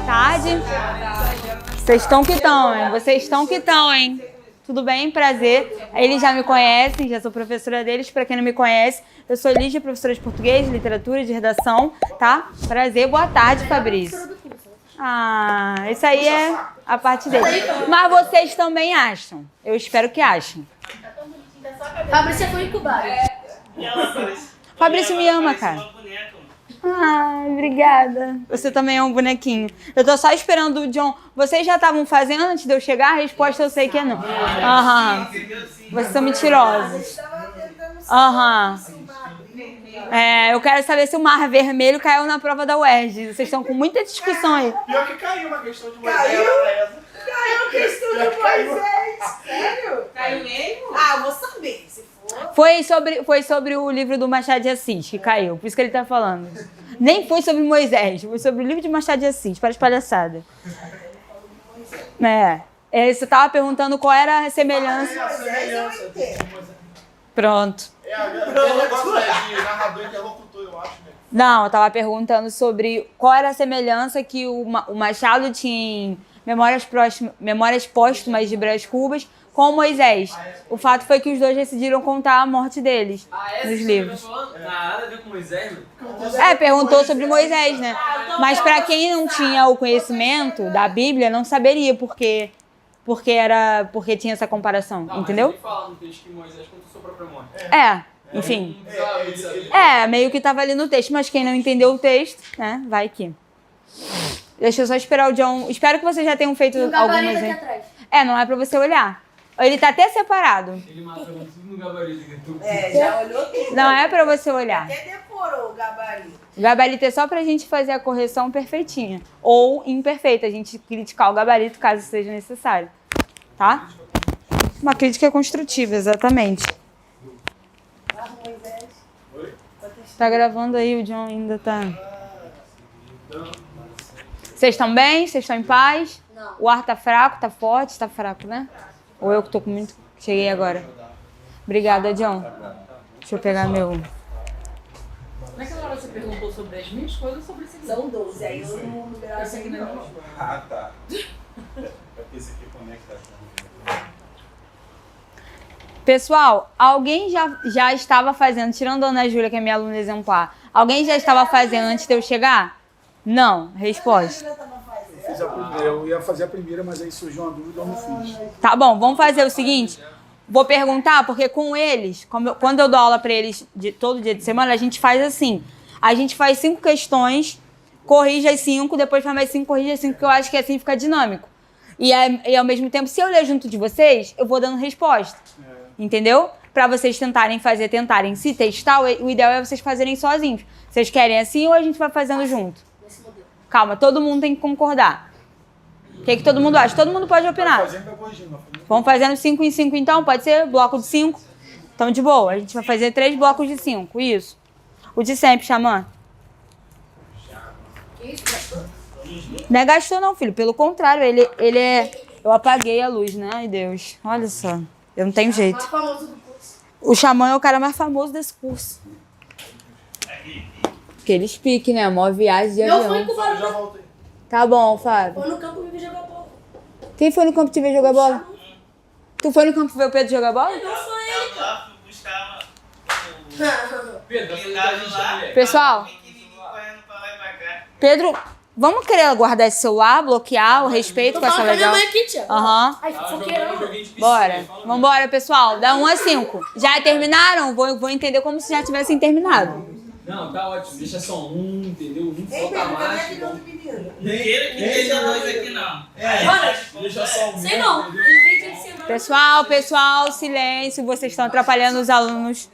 boa tarde. Vocês estão que estão, hein? Vocês estão que estão, hein? Tudo bem? Prazer. Eles já me conhecem, já sou professora deles. Para quem não me conhece, eu sou Lígia, professora de português, de literatura, de redação, tá? Prazer. Boa tarde, Fabrício. Ah, isso aí é a parte dele. Mas vocês também acham. Eu espero que achem. Fabrício foi incubado. Fabrício me ama, cara. Ah, obrigada. Você também é um bonequinho. Eu tô só esperando o John. Vocês já estavam fazendo antes de eu chegar? A resposta eu sei que é não. Aham. Vocês são mentirosos. Aham. É, eu quero saber se o Mar Vermelho caiu na prova da UERJ. Vocês estão com muita discussão aí. Pior que caiu uma questão de Moisés. Caiu a questão de Moisés. Sério? Caiu mesmo? Ah, eu vou saber. Se for. Foi sobre o livro do Machado de Assis que caiu. Por isso que ele tá falando. Nem foi sobre Moisés. Foi sobre o livro de Machado de Assis. Para as palhaçadas. Você tava perguntando qual era a semelhança. Pronto. É aquele negócio de narrador interlocutor, eu acho, né? Não, eu tava perguntando sobre qual era a semelhança que o Machado tinha em Memórias Póstumas de Brás Cubas com Moisés. O fato foi que os dois decidiram contar a morte deles nos livros. Nada a ver com Moisés, mano. Perguntou sobre Moisés, né? Mas para quem não tinha o conhecimento da Bíblia, não saberia porque tinha essa comparação, entendeu? Ele fala no texto que Moisés contou sua própria morte. Enfim. Meio que tava ali no texto, mas quem não entendeu o texto, né, vai que. Deixa eu só esperar o John. Espero que vocês já tenham feito algumas aqui aí. atrás. Não é pra você olhar. Ele tá até separado. Ele matou tudo no gabarito. Já olhou tudo. Não é pra você olhar. Até decorou o gabarito. O gabarito é só pra gente fazer a correção perfeitinha. Ou imperfeita, a gente criticar o gabarito caso seja necessário. Tá? Uma crítica construtiva, exatamente. Tá gravando aí, o John ainda tá... Vocês estão bem? Vocês estão em paz? Não. O ar tá fraco, tá forte? Tá fraco, né? Ou eu que tô com muito... Cheguei agora. Obrigada, John. Deixa eu pegar meu... Naquela hora você perguntou sobre as minhas coisas ou sobre esse aqui? São 12. Aí eu não numerava Esse aqui não é não. meu. Ah, tá. Porque esse aqui conecta. Pessoal, alguém já estava fazendo, tirando a Ana Júlia, que é minha aluna exemplar, alguém já estava fazendo antes de eu chegar? Não. Resposta. Eu ia fazer a primeira, mas aí surgiu uma dúvida, eu não fiz. Tá bom, vamos fazer o seguinte. Vou perguntar, porque com eles, quando eu dou aula para eles todo dia de semana, a gente faz assim. A gente faz 5 questões, corrige as 5, depois faz mais 5, corrige as 5, porque eu acho que assim fica dinâmico. E ao mesmo tempo, se eu ler junto de vocês, eu vou dando resposta. Entendeu? Para vocês tentarem se testar, o ideal é vocês fazerem sozinhos. Vocês querem assim ou a gente vai fazendo junto? Calma, todo mundo tem que concordar. O que todo mundo acha? Todo mundo pode opinar. Vamos fazendo 5 em 5 então? Pode ser? Bloco de 5? Então, de boa. A gente vai fazer 3 blocos de 5. Isso. O de sempre, Xamã. Não é gastou não, filho. Pelo contrário, ele é... Eu apaguei a luz, né? Ai, Deus. Olha só. Eu não tenho jeito. O Xamã é o cara mais famoso desse curso. Porque ele explique, né? A maior viagem de Eu fui avião. incubado. Tá bom, Fábio. Foi no campo me ver jogar bola. Quem foi no campo te ver jogar bola? Tu foi no campo ver o Pedro jogar bola? Não foi ele, cara. Pedro, a gente chama Pessoal, Pedro, vamos querer guardar esse celular, bloquear o respeito Tô com essa falando com a minha legal? mãe aqui, tia. Aham. Ai, fofoqueirão. Bora. Vambora, pessoal. Dá 1 a 5. Já terminaram? Vou entender como se já tivessem terminado. Não, tá ótimo. Deixa só um, entendeu? Um Ei, falta Pedro, cadê mais. aquele outro menino? Queira que esteja dois aqui, não. Deixa só um. Sei não. Ele veio dia de semana. Pessoal, silêncio. Vocês estão atrapalhando os alunos.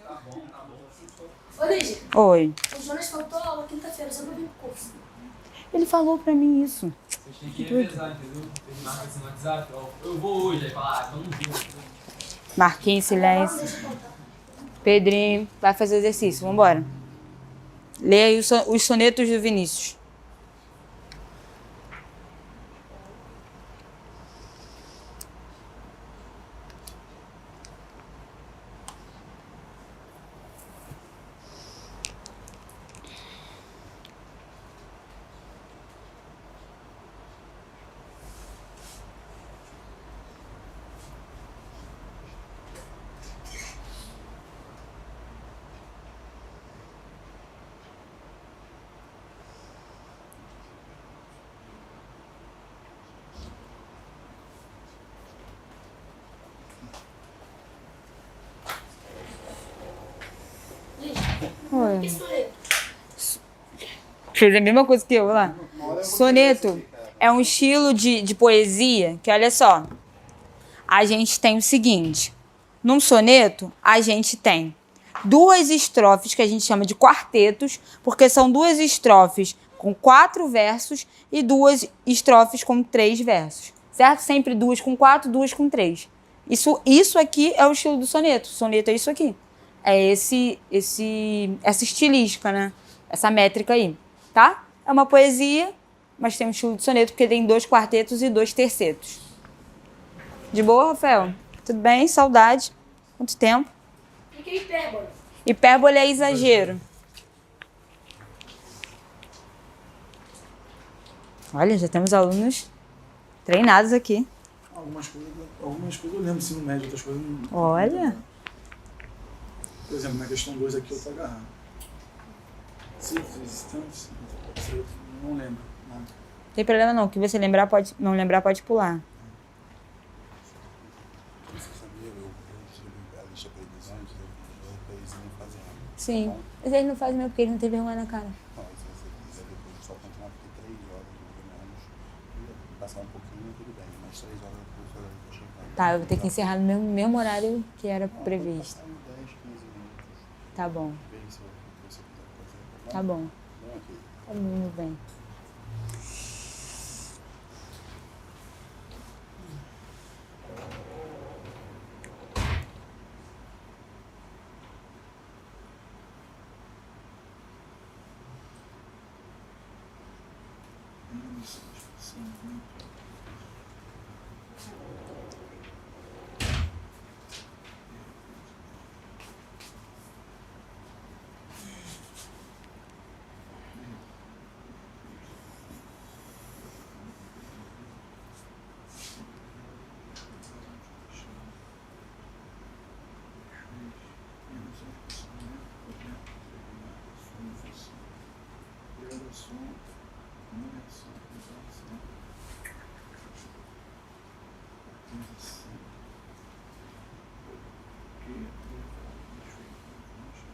Ô, Lígia, Oi. o Jonas faltou aula quinta-feira, só pra vir pro curso. Ele falou pra mim isso. Vocês têm que revezar, entendeu? Vocês marcam assim no WhatsApp. Ó, eu vou hoje. Aí fala, então não vou. Marquinhos, silêncio. Pedrinho, vai fazer o exercício. Vambora. Lê aí os sonetos do Vinícius. Oi. Que soneto? Fez a mesma coisa que eu, lá. Soneto é um estilo de poesia que, olha só, a gente tem o seguinte. Num soneto, a gente tem 2 estrofes que a gente chama de quartetos, porque são 2 estrofes com 4 versos e 2 estrofes com 3 versos, certo? Sempre 2 com 4, 2 com 3. Isso aqui é o estilo do soneto. O soneto é isso aqui. É essa estilística, né? Essa métrica aí, tá? É uma poesia, mas tem um estilo de soneto porque tem 2 quartetos e 2 tercetos. De boa, Rafael? Tudo bem? Saudade. Quanto tempo? O que é hipérbole? Hipérbole é exagero. Olha, já temos alunos treinados aqui. Algumas coisas eu lembro, ensino médio, outras coisas não. Olha. Por exemplo, na questão 2 aqui eu tô agarrado. Ciclos existentes, não lembro nada. Não tem problema não. O que você lembrar pode, não lembrar pode pular. Você sabia, eu tive a lista para eles antes, eles não fazem nada. Sim. Mas eles não fazem mesmo porque eles não têm vergonha na cara. Não, se você quiser depois só continuar, porque 3 horas, mais ou menos, passar um pouquinho, tudo bem, mas 3 horas depois eu tô chegando. Tá, eu vou ter que encerrar no mesmo horário que era previsto. Passar uns 10, 15 minutos, Tá bom. ver se você quiser fazer. Tá bom. Bom aqui. Tá bom, meu bem.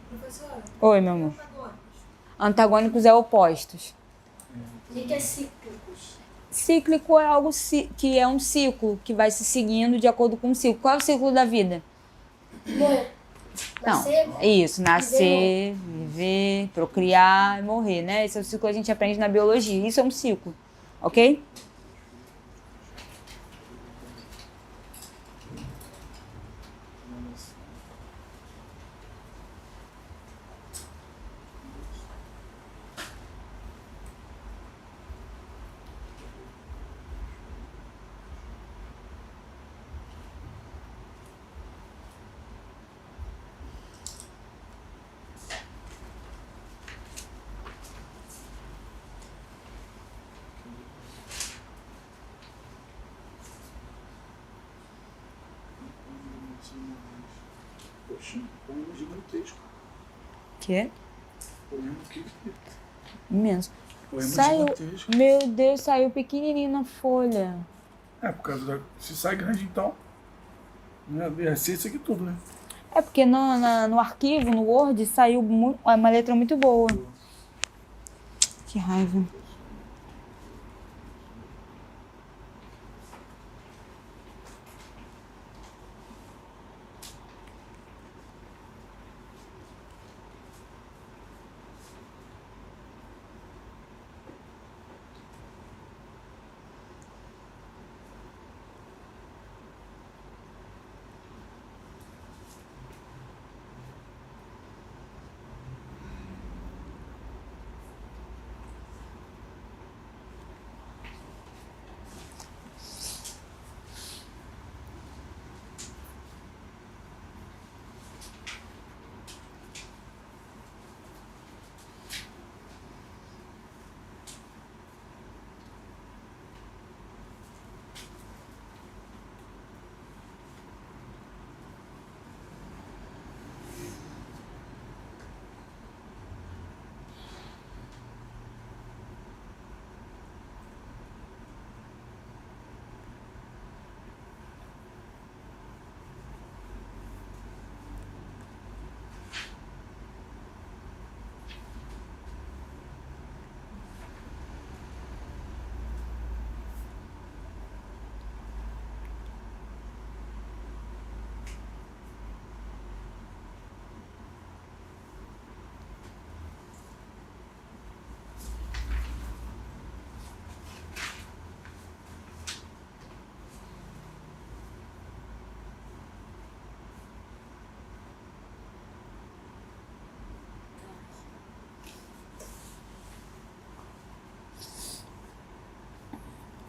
Professora, Oi, meu amor. Antagônicos é opostos. o que é cíclicos? Cíclico é algo que é um ciclo que vai se seguindo de acordo com o ciclo. Qual é o ciclo da vida? Morrer. Não, Nascer, isso, nascer, viver, procriar e morrer, né? Esse é o ciclo que a gente aprende na biologia. Isso é um ciclo, ok? Poxa, poema gigantesco. Que? Poema que. Imenso. Poema Saiu, gigantesco. meu Deus, saiu pequenininho na folha. É, por causa da. Se sai grande então. Ia ser isso aqui tudo, né? É porque no arquivo, no Word, saiu uma letra muito boa. Que raiva.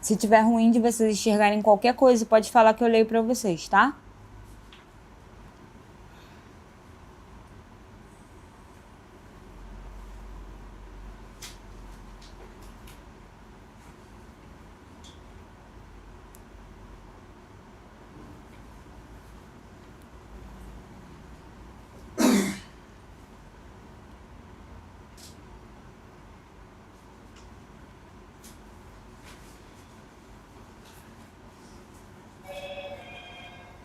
Se tiver ruim de vocês enxergarem qualquer coisa, pode falar que eu leio pra vocês, tá?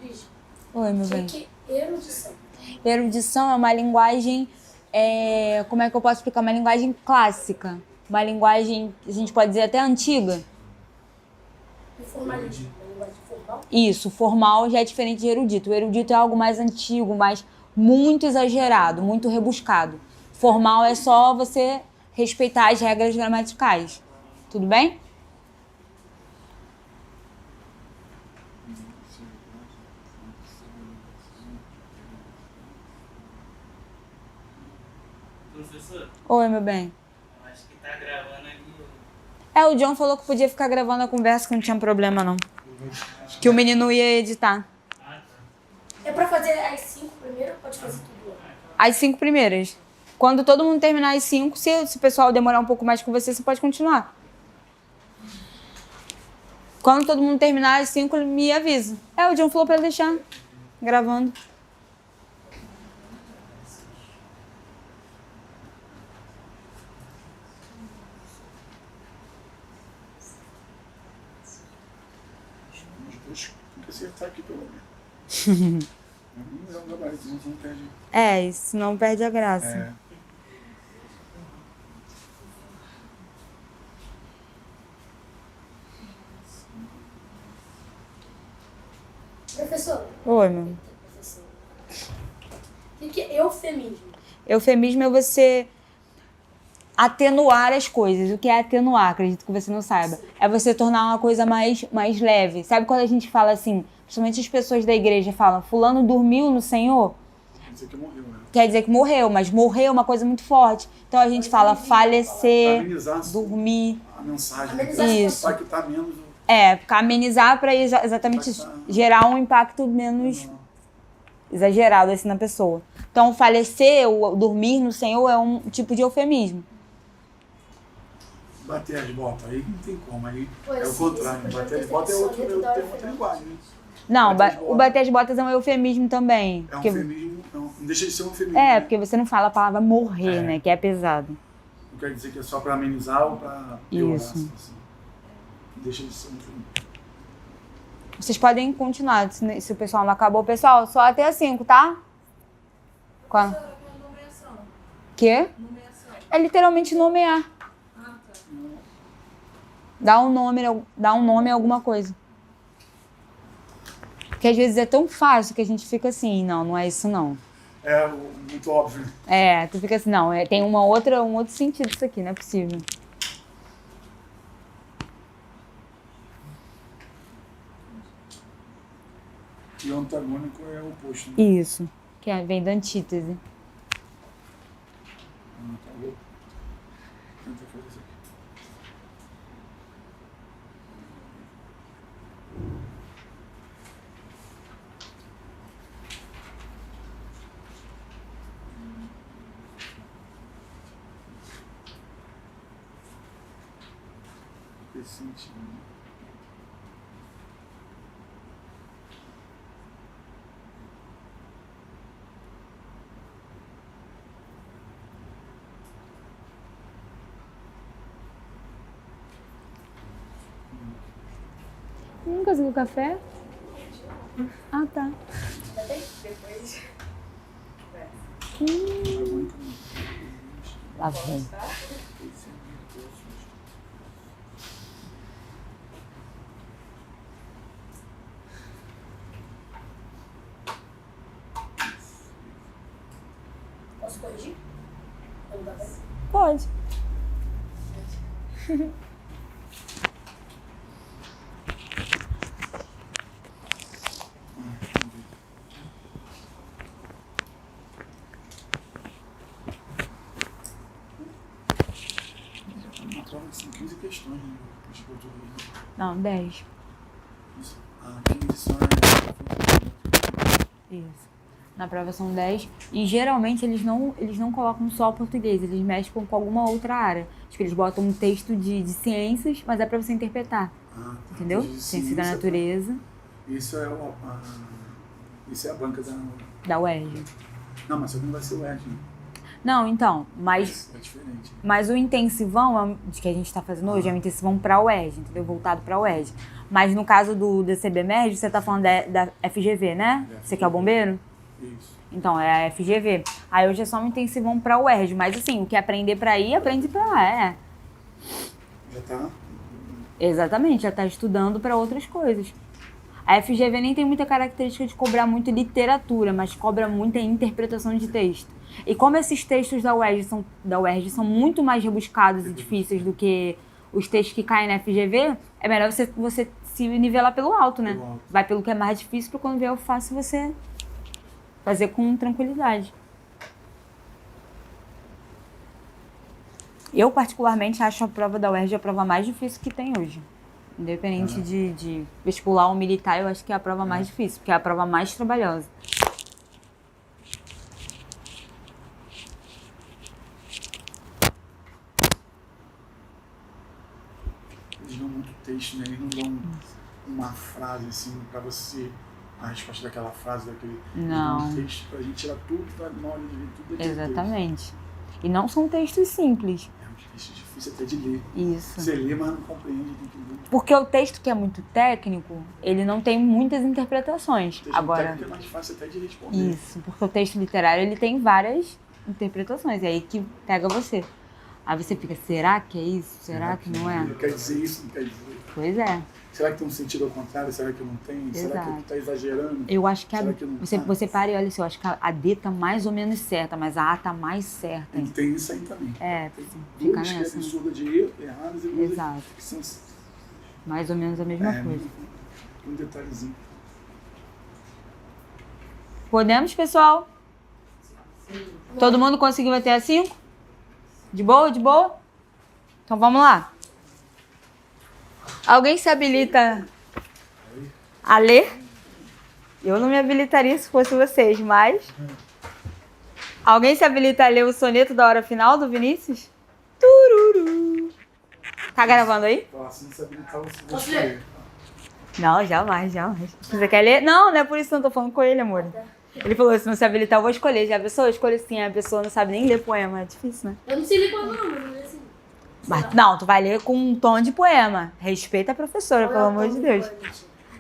Diz, Oi, meu o bem. que é erudição? Erudição é uma linguagem, como é que eu posso explicar? Uma linguagem clássica. Uma linguagem, a gente pode dizer até antiga. E formalismo, uma linguagem formal? Isso, formal já é diferente de erudito. O erudito é algo mais antigo, mais muito exagerado, muito rebuscado. Formal é só você respeitar as regras gramaticais. Tudo bem? Professor, Oi, meu bem. eu acho que tá gravando aqui. O John falou que podia ficar gravando a conversa, que não tinha problema, não. Que o menino ia editar. É pra fazer as 5 primeiro ou pode fazer tudo? As 5 primeiras. Quando todo mundo terminar as 5, se o pessoal demorar um pouco mais com você, você pode continuar. Quando todo mundo terminar as 5, me avisa. O John falou pra deixar gravando. Os dois tem que acertar aqui pelo menos. Não é um gabarito, não perde. Isso não perde a graça. É. Professor, Oi, meu. o que é eufemismo? Eufemismo é você atenuar as coisas. O que é atenuar? Acredito que você não saiba. É você tornar uma coisa mais leve. Sabe quando a gente fala assim, principalmente as pessoas da igreja falam, fulano dormiu no Senhor? Quer dizer que morreu, né? Quer dizer que morreu, mas morrer é uma coisa muito forte. Então a gente fala falecer, Amenizar dormir. a mensagem. Amenizar né? Isso. Para que tá menos. Amenizar para exatamente isso, gerar um impacto menos exagerado assim na pessoa. Então falecer, o dormir no Senhor é um tipo de eufemismo. Bater as botas, aí não tem como. Aí Pô, é o esse contrário. projeto Bater as tem botas é que outro, ser tem dentro da outra UFRJ. linguagem. Né? Não, Bater as botas. o bater as botas é um eufemismo também. É um porque- eufemismo, não deixa de ser um eufemismo. porque você não fala a palavra morrer, né? Que é pesado. Não quer dizer que é só para amenizar ou para piorar Isso. a situação. Deixa de ser um eufemismo. Vocês podem continuar, se o pessoal não acabou. Pessoal, só até as 5, tá? Qual? Quê? É literalmente nomear. Dá um nome a alguma coisa. Porque às vezes é tão fácil que a gente fica assim, não é isso não. É muito óbvio. Tu fica assim, não, tem um outro sentido isso aqui, não é possível. E o antagônico é o oposto. Né? Isso, vem da antítese. Tá louco? Tenta fazer isso aqui. Esse sentido. Né? Não conseguiu café? Ah, tá. Lá vem. Posso corrigir? Não dá bem? Pode. prova são 15 questões, né? De português. Não, 10. Isso. 15 só Isso. Na prova são 10. E geralmente eles não colocam só o português, eles mexem com alguma outra área. Acho que eles botam um texto de ciências, mas é pra você interpretar. tá. Entendeu? Ciências da natureza, Isso é isso é a banca da UERJ. Não, mas isso não vai ser o ERG, né? Não, então, mas É diferente. o intensivão que a gente está fazendo hoje é um intensivão para a UERJ, entendeu? Voltado para a UERJ. Mas no caso do DCB-MERJ, você está falando da FGV, né? Você que é o bombeiro? Isso. Então, é a FGV. Aí hoje é só um intensivão para a UERJ. Mas assim, o que aprender para ir, aprende para lá, Já tá? Exatamente, já está estudando para outras coisas. A FGV nem tem muita característica de cobrar muito literatura, mas cobra muita interpretação de texto. E como esses textos da UERJ são muito mais rebuscados e difíceis do que os textos que caem na FGV, é melhor você se nivelar pelo alto, né? Pelo alto. Vai pelo que é mais difícil, para quando vier o fácil você fazer com tranquilidade. Eu, particularmente, acho a prova da UERJ a prova mais difícil que tem hoje. Independente de vestibular ou militar, eu acho que é a prova mais difícil, porque é a prova mais trabalhosa. Eles dão muito texto, né? Eles não dão uma frase assim pra você, a resposta daquela frase, daquele. Não. Eles dão um texto pra gente tirar tudo, na hora de ver tudo daquele Exatamente. E não são textos simples. texto. É um texto difícil até de ler. Isso. Você lê, mas não compreende, tem que ler. Porque o texto que é muito técnico, ele não tem muitas interpretações. O texto Agora, técnico é mais fácil até de responder. isso, porque o texto literário, ele tem várias interpretações, é aí que pega você. Aí você fica, será que é isso? Será que não é? Não quer dizer isso, não quer dizer. Pois é. Será que tem um sentido ao contrário? Será que não tem? Será que Exato. tá exagerando? Eu acho que Será que não você, tá? você para e olha assim, eu acho que a D tá mais ou menos certa, mas a A tá mais certa. E tem isso aí também. É, Tem fica duas que é nessa. Né? absurda de erradas e duas Exato. que são Mais ou menos a mesma coisa. um detalhezinho. Podemos, pessoal? Todo mundo conseguiu até a 5? De boa, de boa? Então vamos lá. Alguém se habilita a ler? Eu não me habilitaria se fosse vocês, mas... Alguém se habilita a ler o soneto da hora final do Vinícius? Tururu. Tá gravando aí? Se não se habilitar, você vai Posso ler? escolher. Não, jamais. Você quer ler? Não é por isso que eu não tô falando com ele, amor. Ele falou, se não se habilitar, eu vou escolher. Já a pessoa escolhe sim, a pessoa não sabe nem ler poema. É difícil, né? Eu não sei ler poema não, mas é assim. Mas, não, tu vai ler com um tom de poema. Respeita a professora, pelo amor de Deus.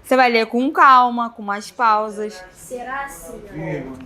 Você vai ler com calma, com mais pausas. Será assim, Ih, né? mano.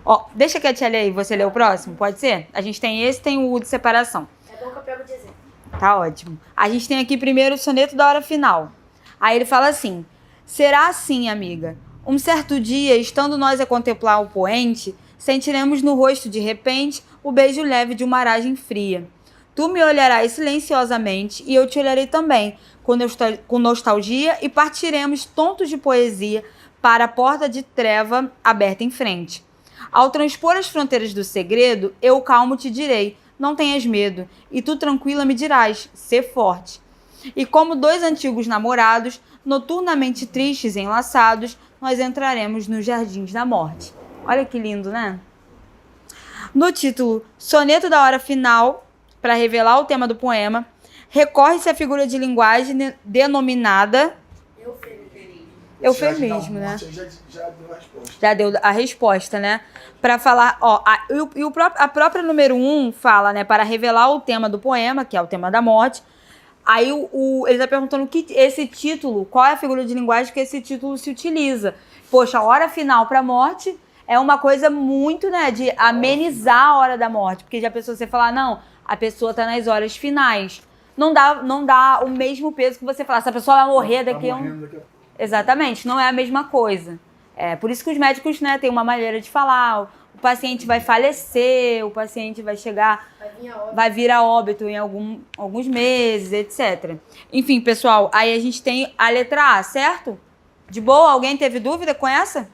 Ó, deixa que a tia ler e você lê o próximo, pode ser? A gente tem esse, tem o U de separação. É bom que eu pego de exemplo. Tá ótimo. A gente tem aqui primeiro o soneto da hora final. Aí ele fala assim: será assim, amiga. Um certo dia, estando nós a contemplar o poente, sentiremos no rosto de repente o beijo leve de uma aragem fria. Tu me olharás silenciosamente e eu te olharei também, com nostalgia, e partiremos tontos de poesia para a porta de treva aberta em frente. Ao transpor as fronteiras do segredo, eu calmo te direi, não tenhas medo, e tu tranquila me dirás, sê forte. E como dois antigos namorados, noturnamente tristes e enlaçados, nós entraremos nos jardins da morte. Olha que lindo, né? No título Soneto da Hora Final, para revelar o tema do poema, recorre-se à figura de linguagem denominada eufemismo, né? Já deu a resposta. Já deu a resposta, né? Para falar, ó, a própria número 1 fala, né, para revelar o tema do poema, que é o tema da morte. Aí ele tá perguntando que esse título, qual é a figura de linguagem que esse título se utiliza. Poxa, a hora final para a morte é uma coisa muito, né, de amenizar a hora da morte, porque já pensou você falar, não, a pessoa tá nas horas finais. Não dá o mesmo peso que você falar, essa pessoa vai morrer daqui a um... Exatamente, não é a mesma coisa. É por isso que os médicos, né, têm uma maneira de falar, o paciente vai falecer, o paciente vai chegar, vai vir a óbito em alguns meses, etc. Enfim, pessoal, aí a gente tem a letra A, certo? De boa? Alguém teve dúvida com essa?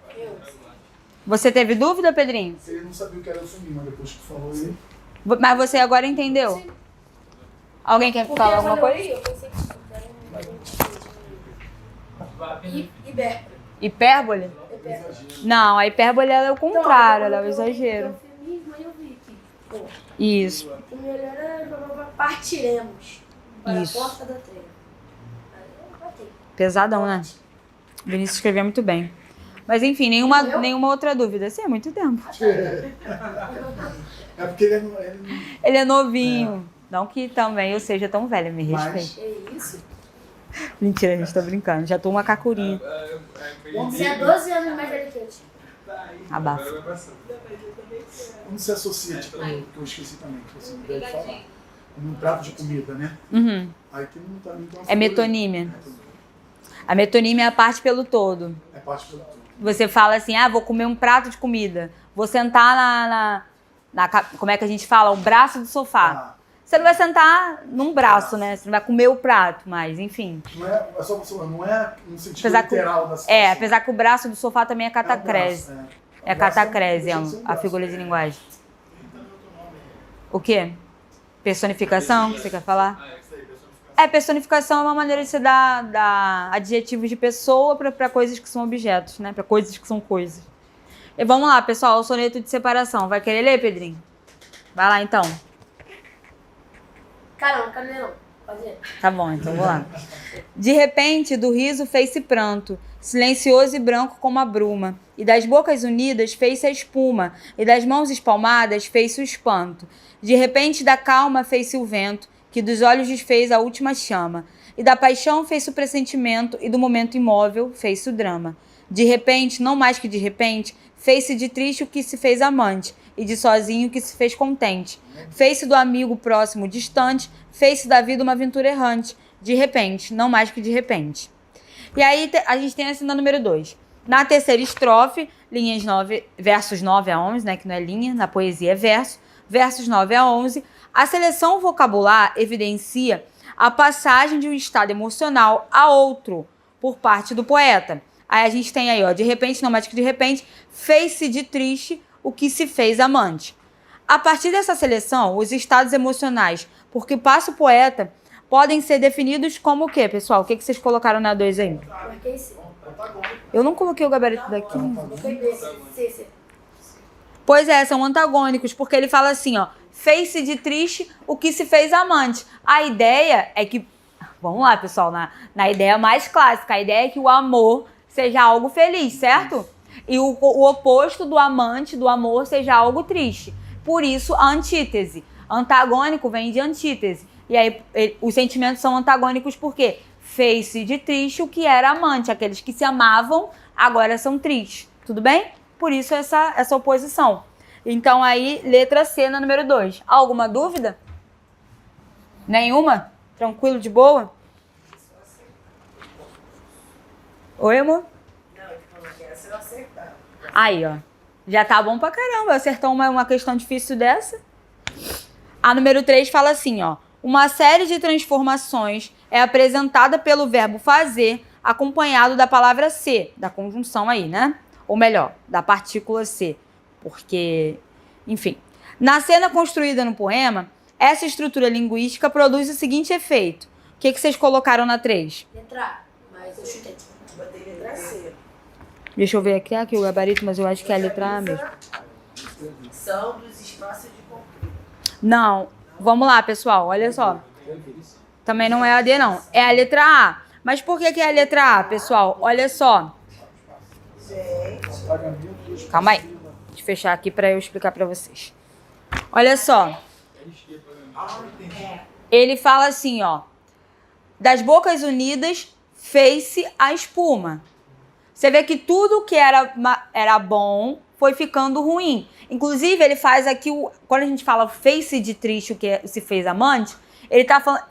Você teve dúvida, Pedrinho? Ele não sabia o que era eufemismo, mas depois que tu falou aí... Mas você agora entendeu? Sim. Alguém quer Porque falar alguma quando eu coisa? li, eu pensei que Ibérpore. Hipérbole? Não, a hipérbole ela é o contrário, ela é o exagero. Eufemismo, aí eu vi que, pô, Isso. o melhor é jogar partiremos para Isso. a porta da treina. Aí eu botei. Pesadão, né? Vinícius escreveu muito bem. Mas enfim, nenhuma outra dúvida. Sim, é muito tempo. É porque Ele é novinho. Não que também eu seja tão velha, me Mas- respeite. Que isso? Mentira, a gente tá brincando. Já tô uma cacurinha. Você é 12 anos mais velho que eu. Abafa. Como se associa, tipo, que eu esqueci também, que você deve falar. Num prato de comida, né? Uhum. Aí tem um também. É metonímia. A metonímia é a parte pelo todo. É parte pelo todo. Você fala assim, vou comer um prato de comida. Vou sentar como é que a gente fala? O braço do sofá. Você não vai sentar num braço, né? Você não vai comer o prato, mas enfim. Não é só você falando, não é no sentido Apesar que, literal da situação. apesar que o braço do sofá também é catacrese. É, o braço, É O braço catacrese, deixa de ser um a braço. figura de linguagem. O quê? Personificação, que você quer falar? Personificação é uma maneira de você dar adjetivos de pessoa para coisas que são objetos, né? Para coisas que são coisas. E vamos lá, pessoal, o soneto de separação. Vai querer ler, Pedrinho? Vai lá, então. Cara, não quero ler não. Pode ler. Tá bom, então vou lá. De repente, do riso fez-se pranto, silencioso e branco como a bruma. E das bocas unidas fez-se a espuma, e das mãos espalmadas fez-se o espanto. De repente, da calma fez-se o vento, que dos olhos desfez a última chama. E da paixão fez-se o pressentimento, e do momento imóvel fez-se o drama. De repente, não mais que de repente, fez-se de triste o que se fez amante, e de sozinho o que se fez contente. Fez-se do amigo próximo distante, fez-se da vida uma aventura errante. De repente, não mais que de repente. E aí a gente tem a cena número 2. Na terceira estrofe, versos 9 a 11, né, que não é linha, na poesia é verso, versos 9 a 11, a seleção vocabular evidencia a passagem de um estado emocional a outro por parte do poeta. Aí a gente tem aí, de repente, não mais que de repente, fez-se de triste o que se fez amante. A partir dessa seleção, os estados emocionais, porque passa o poeta, podem ser definidos como o quê, pessoal? O que vocês colocaram na 2 aí? Marquei C. Eu não coloquei o gabarito daqui. Marquei B. C. Pois é, são antagônicos, porque ele fala assim, fez-se de triste o que se fez amante. A ideia é que, vamos lá, pessoal, na ideia mais clássica, a ideia é que o amor seja algo feliz, certo? E o oposto do amante, do amor, seja algo triste. Por isso, a antítese. Antagônico vem de antítese. E aí, os sentimentos são antagônicos porque fez-se de triste o que era amante. Aqueles que se amavam, agora são tristes. Tudo bem? Por isso, essa oposição. Então, aí, letra C na número 2. Alguma dúvida? Nenhuma? Tranquilo, de boa? Oi, amor? Não, ele falou que essa eu acertar. Aí, já tá bom pra caramba. Acertar uma questão difícil dessa. A número 3 fala assim, uma série de transformações é apresentada pelo verbo fazer, acompanhado da palavra ser, da conjunção aí, né? Ou melhor, da partícula ser. Porque, enfim. Na cena construída no poema, essa estrutura linguística produz o seguinte efeito. O que vocês colocaram na 3? Letra A. Mas eu chutei. Botei letra C. Deixa eu ver aqui o gabarito, mas eu acho que é a letra A mesmo. São dos espaços de concreto. Não, vamos lá, pessoal, olha só. Também não é a D, não. É a letra A. Mas por que é a letra A, pessoal? Olha só. Calma aí. Deixa eu fechar aqui para eu explicar para vocês. Olha só. Ele fala assim, das bocas unidas fez-se a espuma. Você vê que tudo que era bom foi ficando ruim. Inclusive, ele faz aqui, quando a gente fala fez-se de triste o que se fez amante, ele tá falando,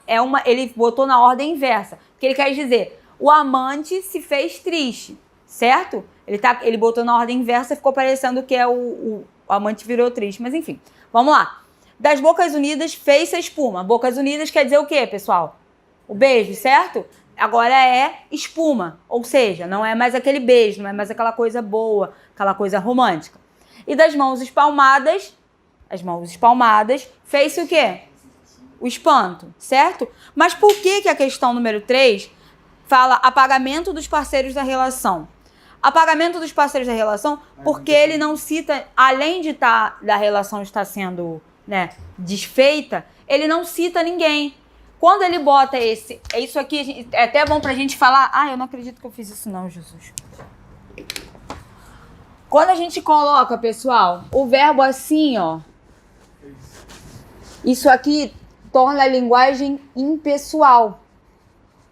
ele botou na ordem inversa. Porque ele quer dizer, o amante se fez triste, certo? Ele botou na ordem inversa e ficou parecendo que o amante virou triste. Mas enfim, vamos lá. Das bocas unidas fez-se a espuma. Bocas unidas quer dizer o quê, pessoal? O beijo, certo? Agora é espuma, ou seja, não é mais aquele beijo, não é mais aquela coisa boa, aquela coisa romântica. E das mãos espalmadas, fez-se o quê? o espanto, certo? Mas por que a questão número 3 fala apagamento dos parceiros da relação? Apagamento dos parceiros da relação, porque ele não cita, além de da relação estar sendo, né, desfeita, ele não cita ninguém. Quando ele bota isso aqui, é até bom pra gente falar, eu não acredito que eu fiz isso não, Jesus. Quando a gente coloca, pessoal, o verbo assim, ó, isso aqui torna a linguagem impessoal.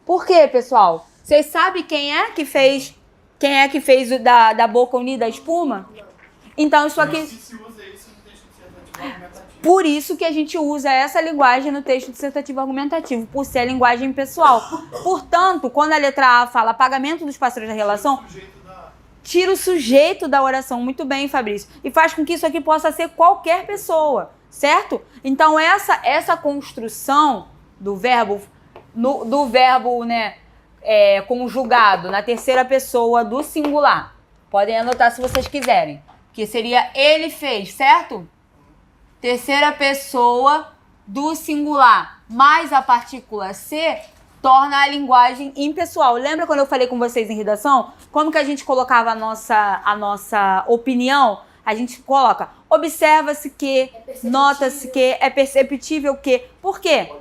Por quê, pessoal? Vocês sabem quem é que fez o da boca unida a espuma? Então isso aqui... Se usa isso no texto dissertativo argumentativo. Por isso que a gente usa essa linguagem no texto dissertativo argumentativo, por ser a linguagem pessoal. Portanto, quando a letra A fala apagamento dos parceiros da relação, tira o sujeito da oração. Muito bem, Fabrício. E faz com que isso aqui possa ser qualquer pessoa, certo? Então, essa construção do verbo, né, conjugado na terceira pessoa do singular, podem anotar se vocês quiserem, que seria ele fez, certo? Terceira pessoa do singular, mais a partícula C, torna a linguagem impessoal. Lembra quando eu falei com vocês em redação? Como que a gente colocava a nossa opinião? A gente coloca, observa-se que, nota-se que, é perceptível que. Por quê?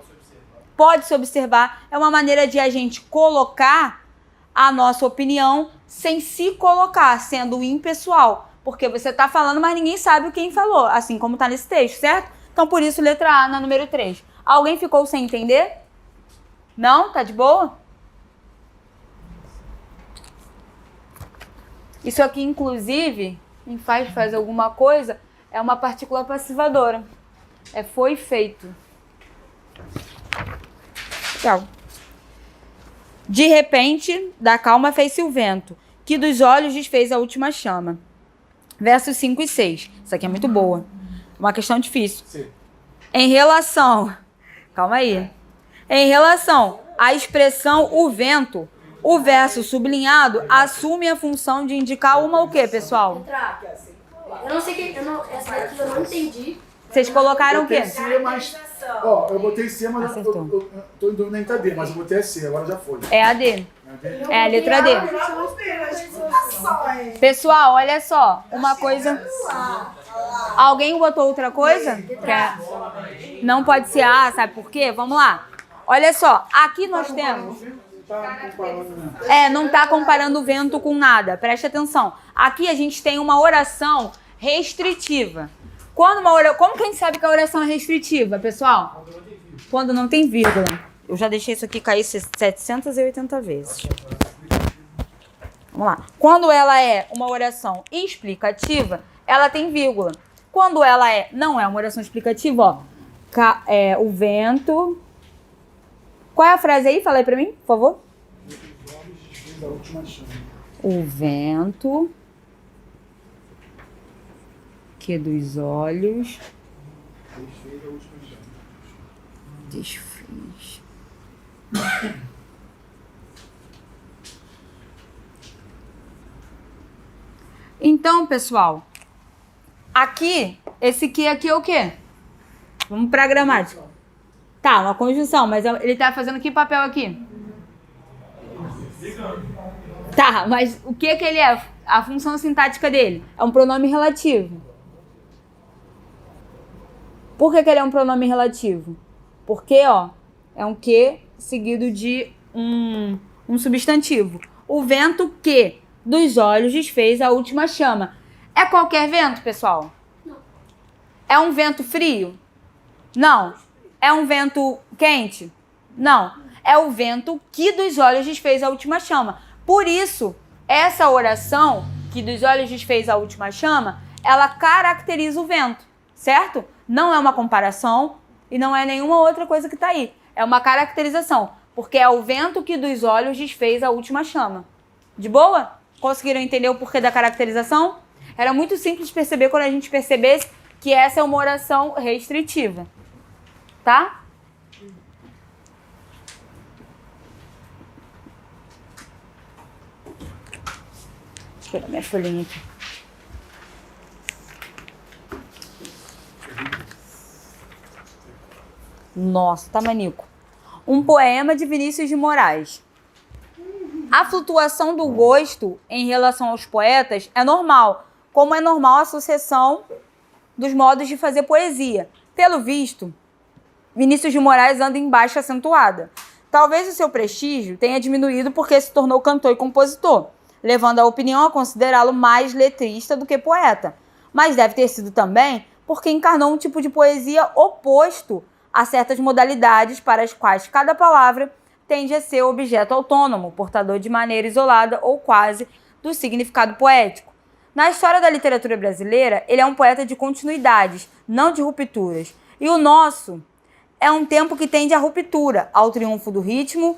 Pode-se observar. É uma maneira de a gente colocar a nossa opinião sem se colocar, sendo impessoal. Porque você está falando, mas ninguém sabe quem falou, assim como está nesse texto, certo? Então, por isso, letra A na número 3. Alguém ficou sem entender? Não? Tá de boa? Isso aqui, inclusive, em faz alguma coisa, é uma partícula passivadora. É foi feito. Legal. De repente, da calma fez-se o vento, que dos olhos desfez a última chama. Versos 5 e 6. Isso aqui é muito boa. Uma questão difícil. Sim. Em relação... Calma aí. Em relação à expressão o vento, o verso sublinhado assume a função de indicar uma o quê, pessoal? Entrar. Eu não sei que. Essa daqui eu não entendi. Vocês colocaram o quê? C, mas... Ó, eu botei C, mas eu Acertou. tô em dúvida entre a D, mas eu botei a C, agora já foi. É a D. É a letra D. Vamos ver as explicações. Pessoal, olha só. Uma coisa... Alguém botou outra coisa? Não pode ser A, sabe por quê? Vamos lá. Olha só. Aqui nós temos... Não está comparando o vento com nada. Preste atenção. Aqui a gente tem uma oração restritiva. Como que a gente sabe que a oração é restritiva, pessoal? Quando não tem vírgula. Eu já deixei isso aqui cair 780 vezes. Vamos lá. Quando ela é uma oração explicativa, ela tem vírgula. Quando ela não é uma oração explicativa, ó. O vento... Qual é a frase aí? Fala aí pra mim, por favor. O vento que dos olhos desfez. Então, pessoal, esse que aqui é o quê? Vamos pra gramática. Tá, uma conjunção, mas ele tá fazendo que papel aqui? Tá, mas o que ele é? A função sintática dele é um pronome relativo. Por que ele é um pronome relativo? Porque, ó, é um que seguido de um substantivo. O vento que dos olhos desfez a última chama. É qualquer vento, pessoal? Não. É um vento frio? Não. É um vento quente? Não. É o vento que dos olhos desfez a última chama. Por isso, essa oração, que dos olhos desfez a última chama, ela caracteriza o vento, certo? Não é uma comparação e não é nenhuma outra coisa que está aí. É uma caracterização, porque é o vento que dos olhos desfez a última chama. De boa? Conseguiram entender o porquê da caracterização? Era muito simples perceber quando a gente percebesse que essa é uma oração restritiva. Tá? Deixa eu pegar minha folhinha aqui. Nossa, tá manico. Um poema de Vinícius de Moraes. A flutuação do gosto em relação aos poetas é normal, como é normal a sucessão dos modos de fazer poesia. Pelo visto, Vinícius de Moraes anda em baixa acentuada. Talvez o seu prestígio tenha diminuído porque se tornou cantor e compositor, levando a opinião a considerá-lo mais letrista do que poeta. Mas deve ter sido também porque encarnou um tipo de poesia oposto a certas modalidades para as quais cada palavra tende a ser objeto autônomo, portador de maneira isolada ou quase do significado poético. Na história da literatura brasileira, ele é um poeta de continuidades, não de rupturas. E o nosso é um tempo que tende à ruptura, ao triunfo do ritmo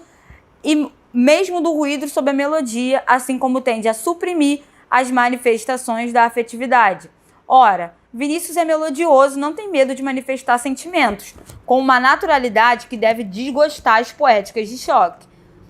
e mesmo do ruído sob a melodia, assim como tende a suprimir as manifestações da afetividade. Ora, Vinícius é melodioso, não tem medo de manifestar sentimentos, com uma naturalidade que deve desgostar as poéticas de choque.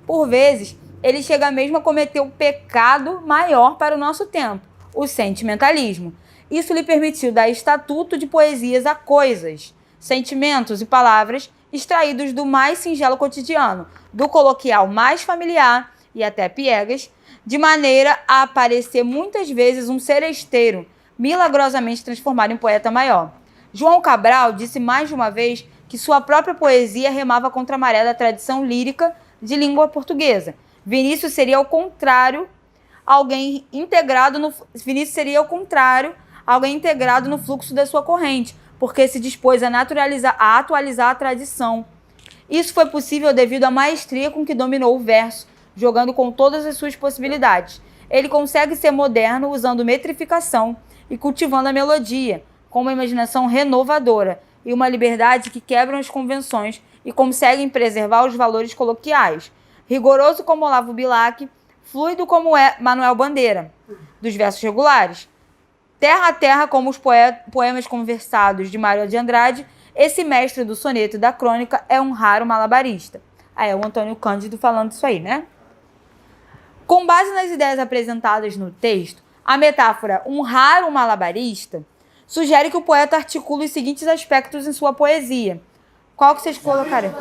Por vezes, ele chega mesmo a cometer o pecado maior para o nosso tempo, o sentimentalismo. Isso lhe permitiu dar estatuto de poesias a coisas, sentimentos e palavras extraídos do mais singelo cotidiano, do coloquial mais familiar e até piegas, de maneira a parecer muitas vezes um seresteiro, milagrosamente transformado em poeta maior. João Cabral disse mais de uma vez que sua própria poesia remava contra a maré da tradição lírica de língua portuguesa. Vinícius seria o contrário, alguém integrado no fluxo da sua corrente, porque se dispôs a atualizar a tradição. Isso foi possível devido à maestria com que dominou o verso, jogando com todas as suas possibilidades. Ele consegue ser moderno usando metrificação e cultivando a melodia, com uma imaginação renovadora e uma liberdade que quebram as convenções e conseguem preservar os valores coloquiais. Rigoroso como Olavo Bilac, fluido como é Manuel Bandeira, dos versos regulares. Terra a terra como os poemas conversados de Mário de Andrade, esse mestre do soneto e da crônica é um raro malabarista. É o Antônio Cândido falando isso aí, né? Com base nas ideias apresentadas no texto, a metáfora um raro malabarista sugere que o poeta articula os seguintes aspectos em sua poesia. Qual que vocês colocariam?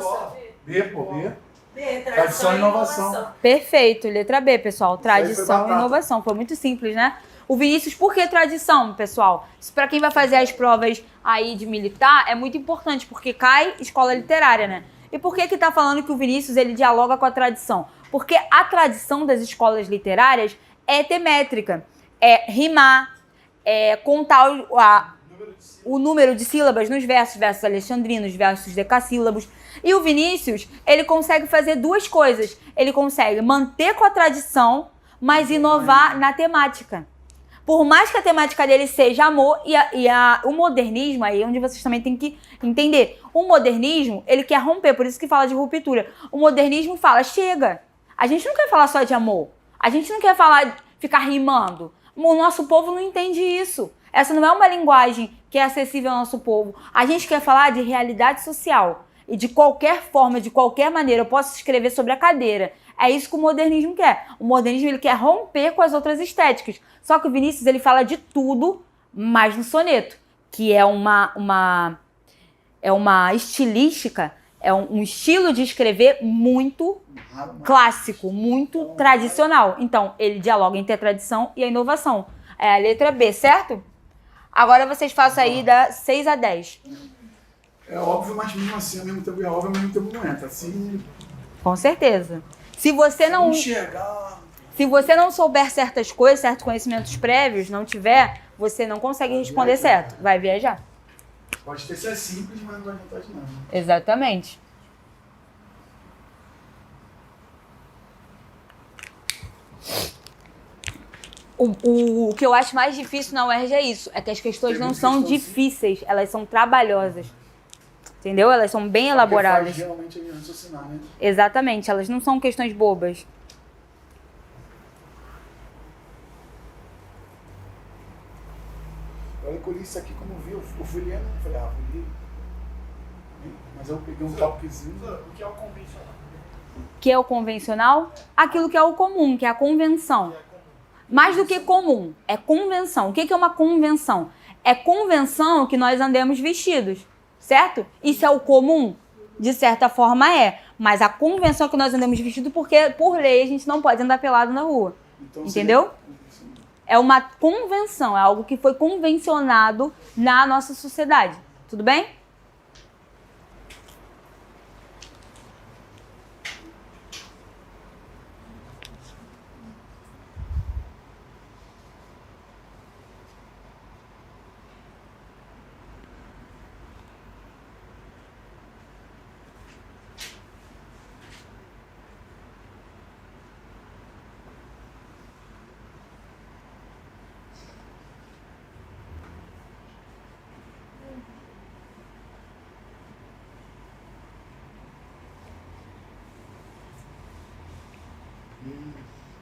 B, pô, B. B, Tradição e inovação. Perfeito, letra B, pessoal. Tradição e inovação. Foi muito simples, né? O Vinícius, por que tradição, pessoal? Isso para quem vai fazer as provas aí de militar é muito importante, porque cai escola literária, né? E por que tá falando que o Vinícius ele dialoga com a tradição? Porque a tradição das escolas literárias é ter métrica, é rimar, é contar o número de sílabas nos versos alexandrinos, versos decassílabos. E o Vinícius, ele consegue fazer duas coisas. Ele consegue manter com a tradição, mas inovar na temática. Por mais que a temática dele seja amor o modernismo, aí é onde vocês também têm que entender. O modernismo, ele quer romper, por isso que fala de ruptura. O modernismo fala, chega, a gente não quer falar só de amor. A gente não quer ficar rimando. O nosso povo não entende isso. Essa não é uma linguagem que é acessível ao nosso povo. A gente quer falar de realidade social. E de qualquer forma, de qualquer maneira, eu posso escrever sobre a cadeira. É isso que o modernismo quer. O modernismo ele quer romper com as outras estéticas. Só que o Vinícius ele fala de tudo, mas no soneto, que é uma estilística, é um estilo de escrever muito clássico, muito tradicional. Então, ele dialoga entre a tradição e a inovação. É a letra B, certo? Agora vocês façam aí da 6 a 10. É óbvio, mas mesmo assim, ao mesmo tempo é óbvio, ao mesmo tempo não entra. Assim, Com certeza. Se você não souber certas coisas, certos conhecimentos prévios, não tiver, você não consegue responder certo. Vai viajar. Pode ter sido simples, mas não vai adiantar de nada. Exatamente. O que eu acho mais difícil na UERJ é isso. É que as questões não são difíceis, elas são trabalhosas. Entendeu? Elas são bem elaboradas. Geralmente é raciocinar, né? Exatamente, elas não são questões bobas. Eu recolhi isso aqui como vi, eu fui lendo, falei, vou ler. Mas eu peguei um tópicozinho. O que é o convencional? Que é o convencional? Aquilo que é o comum, que é a convenção. Mais do que comum, é convenção. O que é uma convenção? É convenção que nós andemos vestidos, certo? Isso é o comum? de certa forma é. Mas a convenção é que nós andamos vestidos porque, por lei, a gente não pode andar pelado na rua. Então, Entendeu? É uma convenção, é algo que foi convencionado na nossa sociedade. Tudo bem?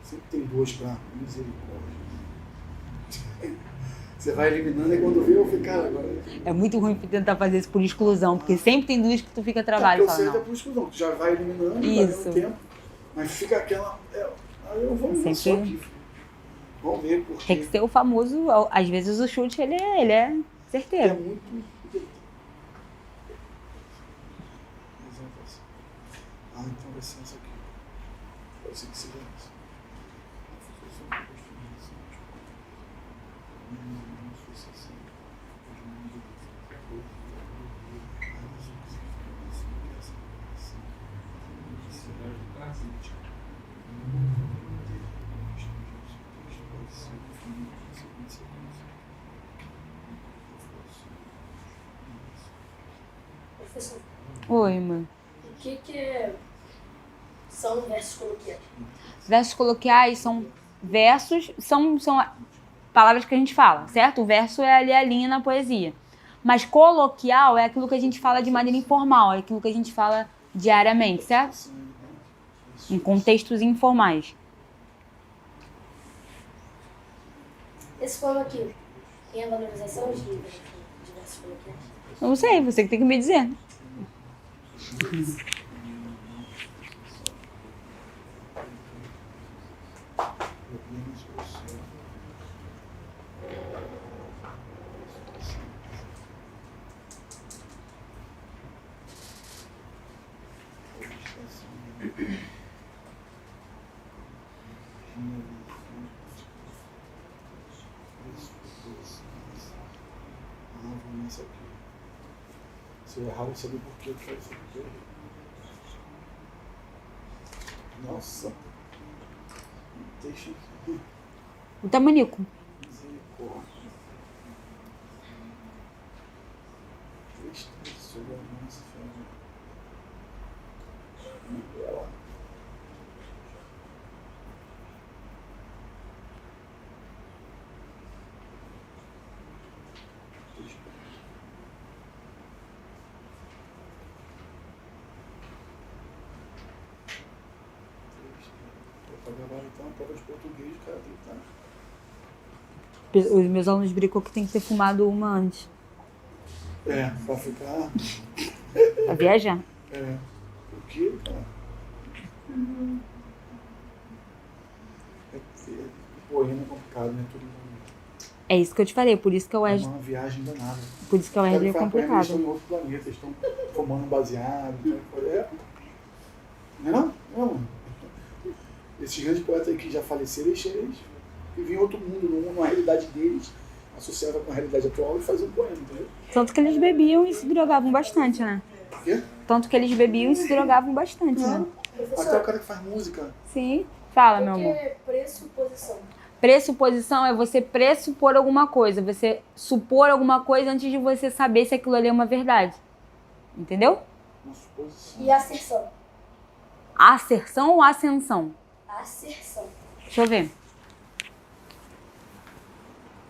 Sempre tem duas pra misericórdia. Você vai eliminando e quando vê, eu fico, cara, agora. É muito ruim tentar fazer isso por exclusão, porque sempre tem duas que tu fica trabalho. Eu Fala, sei até não. por exclusão, tu já vai eliminando, Isso. vai dando tempo, mas fica aquela. Aí eu vou Sempre. só aqui. Vamos ver, porque Tem que ser o famoso, às vezes o chute ele é é certeiro. muito. Ah, então vai ser essa aqui. Pode ser que seja essa. Professor, Oi, mãe. o que são versos coloquiais? Versos coloquiais são versos, são palavras que a gente fala, certo? O verso é ali a linha na poesia. Mas coloquial é aquilo que a gente fala de maneira informal, é aquilo que a gente fala diariamente, certo? Em contextos informais. Esse poema aqui tem a valorização de versos coloquiais? Eu não sei, você que tem que me dizer. Isso aqui. Se eu errar, eu saber por que eu quero isso aqui. Nossa. Deixa aqui. O tamanico. Misericórdia. Tristeza sobre a nossa família. Ela. Para gravar então a prova de português, cara, tem que estar. Os meus alunos brincou que tem que ter fumado uma antes. É, pra ficar. Pra viajar. É. O quê, cara? Poema é complicado, né? Tudo É isso que eu te falei, por isso que o é ERJ, uma viagem danada. por isso que o ERJ é Eles estão complicado. em outro planeta, eles estão fumando baseado. Não? Não. Esses grandes poetas aí que já faleceram, eles viviam em outro mundo, numa realidade deles, associava com a realidade atual e faziam um poema, entendeu? Tanto que eles bebiam e se drogavam bastante, né? Por quê? Tanto que eles bebiam e se drogavam bastante, né? Até o Professor, cara que faz música. Sim. Fala, meu o que amor. é pressuposição? Pressuposição é você pressupor alguma coisa, você supor alguma coisa antes de você saber se aquilo ali é uma verdade. Entendeu? Uma suposição. E asserção? Asserção ou ascensão? Asserção. Deixa eu ver.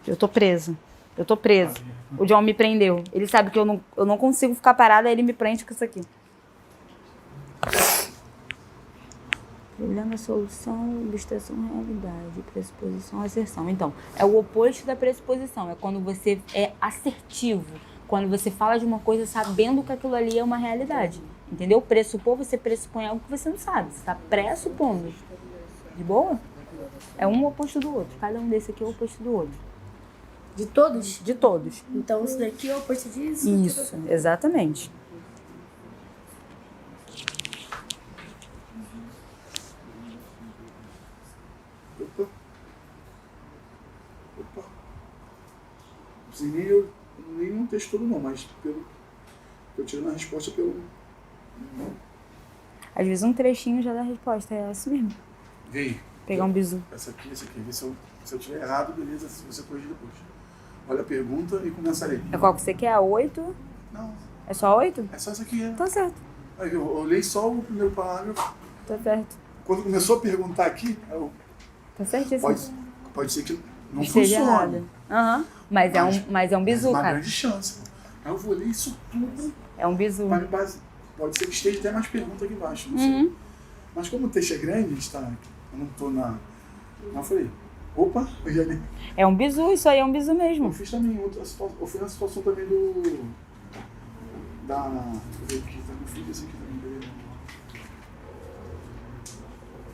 Eu tô presa. Eu tô presa. O John me prendeu. Ele sabe que eu não consigo ficar parada, aí ele me prende com isso aqui. Problema, solução, ilustração, realidade, pressuposição, asserção. Então, é o oposto da pressuposição. É quando você é assertivo. Quando você fala de uma coisa sabendo que aquilo ali é uma realidade. Entendeu? Pressupor, você pressupõe algo que você não sabe. Você está pressupondo. De boa? É um oposto do outro. Cada um desse aqui é o oposto do outro. De todos? De todos. Então isso daqui é o oposto disso? Isso, exatamente. Sem nem eu, nem um texto todo não, mas eu tiro na resposta pelo... Às vezes um trechinho já dá a resposta, é isso mesmo. Vê aí. Pegar um bizu. Essa aqui. Vê se eu tiver errado, beleza, se você corrigir depois. Olha a pergunta e começa a ler. É qual que você quer? A 8? Não, É só 8? é só essa aqui. Tá certo, Aí eu li só o primeiro parágrafo. tá certo. Quando começou a perguntar aqui, Tá certíssimo. pode ser que não Esteja funcione. errada. Aham. Mas é um bizu, uma cara. grande chance. Aí eu vou ler isso tudo, É um bizu. mas me base... pode ser que esteja até mais pergunta aqui embaixo, não sei. Uhum. Mas como o texto é grande, eu não tô na... Aí eu falei, opa, eu já li. É um bizu, isso aí é um bizu Eu mesmo. fiz também outra situação, eu fui na situação também Deixa eu ver aqui, eu fiz esse aqui também, beleza?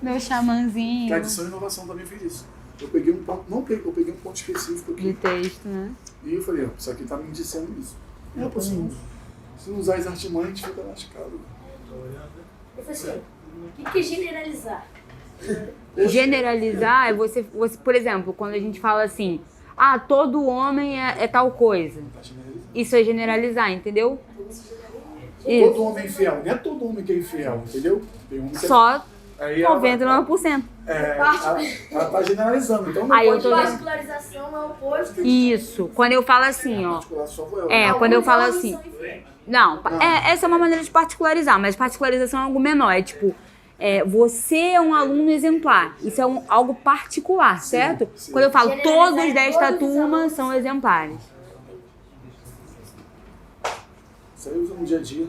Meu xamãzinho. Tradição e inovação também fiz isso. Eu peguei um ponto, eu peguei um ponto específico De aqui. texto, né? E eu falei, ó, isso aqui tá me dizendo isso. Pô, se não usar as artimanhas, a gente fica lascado. Professor, o que é generalizar? Generalizar é você, por exemplo, quando a gente fala assim, todo homem é tal coisa. Tá generalizando. Isso é generalizar, entendeu? Todo Isso. homem é infiel. Não é todo homem que é infiel, entendeu? Tem homem que Só aí ela, 99%. ela tá generalizando. Então não Aí eu pode tô vendo. Particularização é o oposto de... Isso. Quando eu falo assim, ó. particular só vou eu. Quando eu Alguns falo homens assim. são infiéis. Não, essa é uma maneira de particularizar, mas particularização é algo menor. É tipo, você é um aluno exemplar. Isso é algo particular, certo? sim. Quando eu falo Generalizar todos desta todos os turma alunos. são exemplares. Isso aí usa no dia a dia.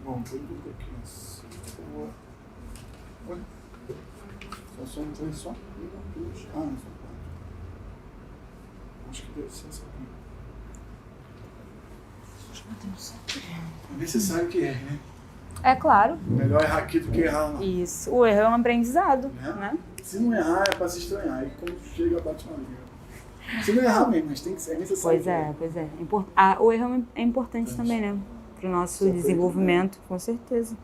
Bom, por tudo aqui, assim, olha. Só um, dois, só? Um, dois. Ah, não são quatro. Acho que deve ser essa aqui. É necessário que erre, né? É claro. Melhor errar aqui do que errar lá. Isso. O erro é um aprendizado, Né? né? Se não errar, é pra se estranhar. Aí quando chega, bate na liga. Se não errar mesmo, mas tem que ser, é necessário. Pois é. O erro é importante também, né? Pro nosso desenvolvimento, com certeza.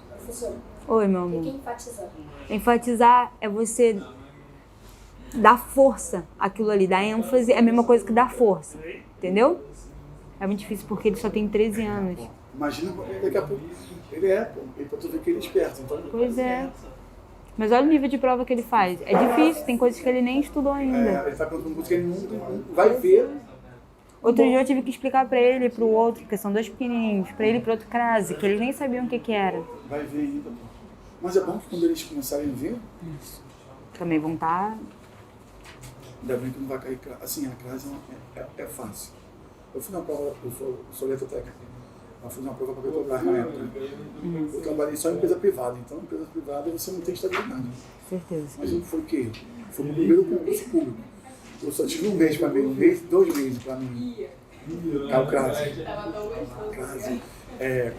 Professor, Oi, meu o que é amor. enfatizar? Enfatizar é você dar força àquilo ali, dar ênfase é a mesma coisa que dar força, entendeu? É muito difícil porque ele só tem 13 anos. Imagina, daqui a pouco. Ele pra tu ver que ele é esperto. Então, Pois é. Mas olha o nível de prova que ele faz. É difícil, tem coisas que ele nem estudou ainda. ele tá perguntando coisas que ele não vai ver. Outro dia eu tive que explicar pra ele e pro outro, que são dois pequenininhos, pra ele e pro outro crase, que eles nem sabiam o que era. Vai ver ainda, pô. Mas é bom que quando eles começarem a ver, Também vão estar... ainda bem que não vai cair. Assim, a crase é fácil. Eu fiz uma prova, eu sou eletrotécnico. Eu fiz uma prova para Petrobras na época. Eu trabalhei só em empresa privada, então em empresa privada você não tem estabilidade. Certeza. Mas não foi o quê? Foi o meu primeiro concurso público. Eu só tive um mês para mim, 2 meses para mim. É o crase. Crase,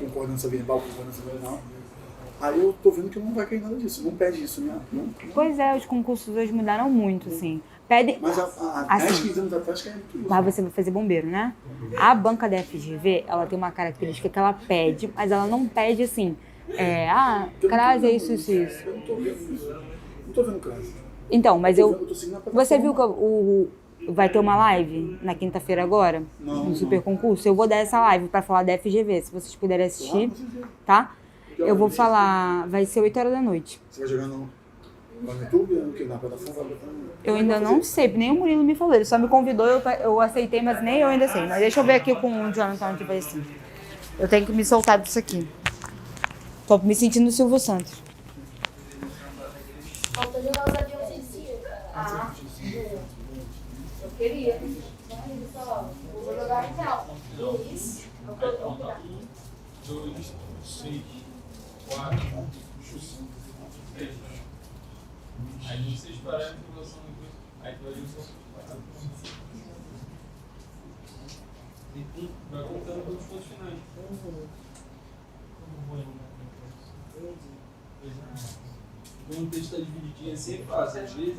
concordância verbal, concordância verbal. Aí eu tô vendo que não vai cair nada disso, não pede isso, né? Não. Pois é, os concursos hoje mudaram muito, assim. Pedem... Mas há Assim, 10, 15 anos atrás caiu muito isso. mas você vai fazer bombeiro, né? A banca da FGV, ela tem uma característica que ela pede, mas ela não pede assim, crase é isso, isso, isso. Eu não tô vendo isso. Não tô vendo crase. Então, mas Eu tô seguindo a plataforma. Você viu que vai ter uma live na quinta-feira agora? Não, No super concurso? Eu vou dar essa live pra falar da FGV, se vocês puderem assistir, tá? Eu vou falar, vai ser 8 horas da noite. Você vai jogar no YouTube? No que? Na plataforma? Eu ainda não sei, nem o Murilo me falou. Ele só me convidou, eu aceitei, mas nem eu ainda sei. Mas deixa eu ver aqui com o Jonathan onde vai ser. Eu tenho que me soltar disso aqui. Tô me sentindo o Silvio Santos. Faltou jogar os aviões em si. Eu queria. Só, eu vou jogar em real. Isso. É o que eu vou virar. 2, 6, 4, 6. Aí vocês param a tribulação depois. Aí tu vai ver o seu. Vai contando todos os pontos finais. Quando o texto está divididinho assim é fácil. Às vezes.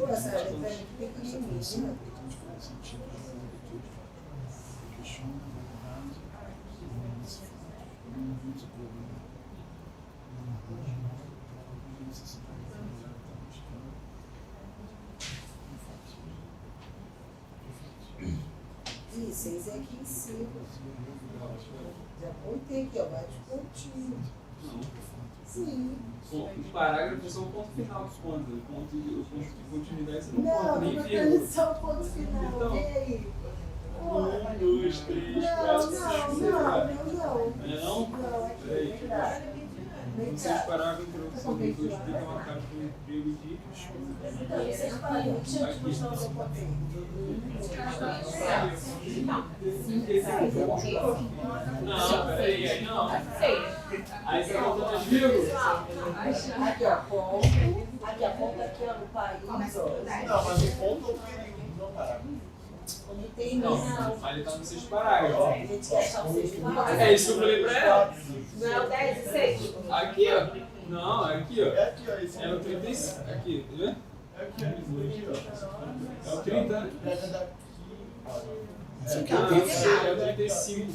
Ih, 6 é aqui em cima. Já apontei aqui, ó, vários pontinhos. Sim. Os parágrafos são o ponto final dos pontos. O ponto de continuidade você não Não, conta nem não vírgula. é só o ponto final. Então. Vê aí. 1, 2, 3, 4, 5, 6, 7. Não. Não? Não, aqui, Peraí. vem cá. Vem Não sei os cá. parágrafos que eu explico uma carta do emprego de. Não, vocês param. Deixa eu te mostrar o que eu botei. Não, peraí, aí não. Aí você voltou das vírgulas. Aqui, ó, ponto. Aqui, a ponta aqui, ó, no país, ó. Não, mas o ponto eu queria não parar. Onde tem Não, não. mas ele tá no sexto parágrafo. A gente quer achar o sexto parágrafo. É isso que eu falei pra ela. Não é o 10 e 6? Aqui, ó. Não, é aqui, ó. É aqui, ó. Esse É o 35. Aqui, tá vendo? é aqui, ó. É o 30, né? É daqui. Isso aqui Ah, é é o 35.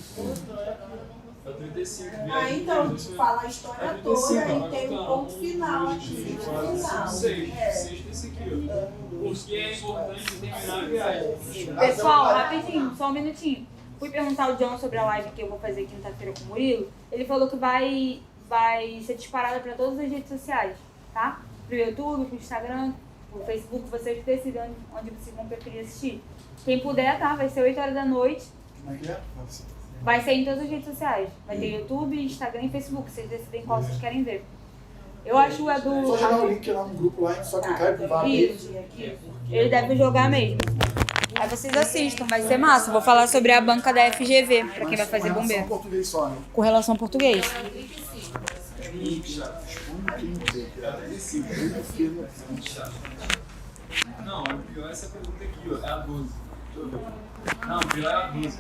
É o 35. Ah, então, tu fala a história toda e tem um ponto final aqui. Final. 6. 6 desse aqui, ó. Porque é importante terminar a viagem. Pessoal, rapidinho, só um minutinho. Fui perguntar ao John sobre a live que eu vou fazer quinta-feira com o Murilo. Ele falou que vai ser disparada para todas as redes sociais, tá? Pro YouTube, pro Instagram, pro Facebook, vocês decidem onde vocês vão preferir assistir. Quem puder, tá? Vai ser 8 horas da noite. Como é que é? Vai ser em todas as redes sociais. Vai ter YouTube, Instagram e Facebook. Vocês decidem qual vocês querem ver. Eu acho a do... Só jogar o link lá no grupo lá, só clicar e privar. Isso. Ele deve jogar mesmo. Aí vocês assistam, vai ser massa. Vou falar sobre a banca da FGV, pra quem vai fazer bombeiro. Só português só, né? Com relação ao português. Não, é pior essa pergunta aqui, ó. É a 12. Não, pior é a 12.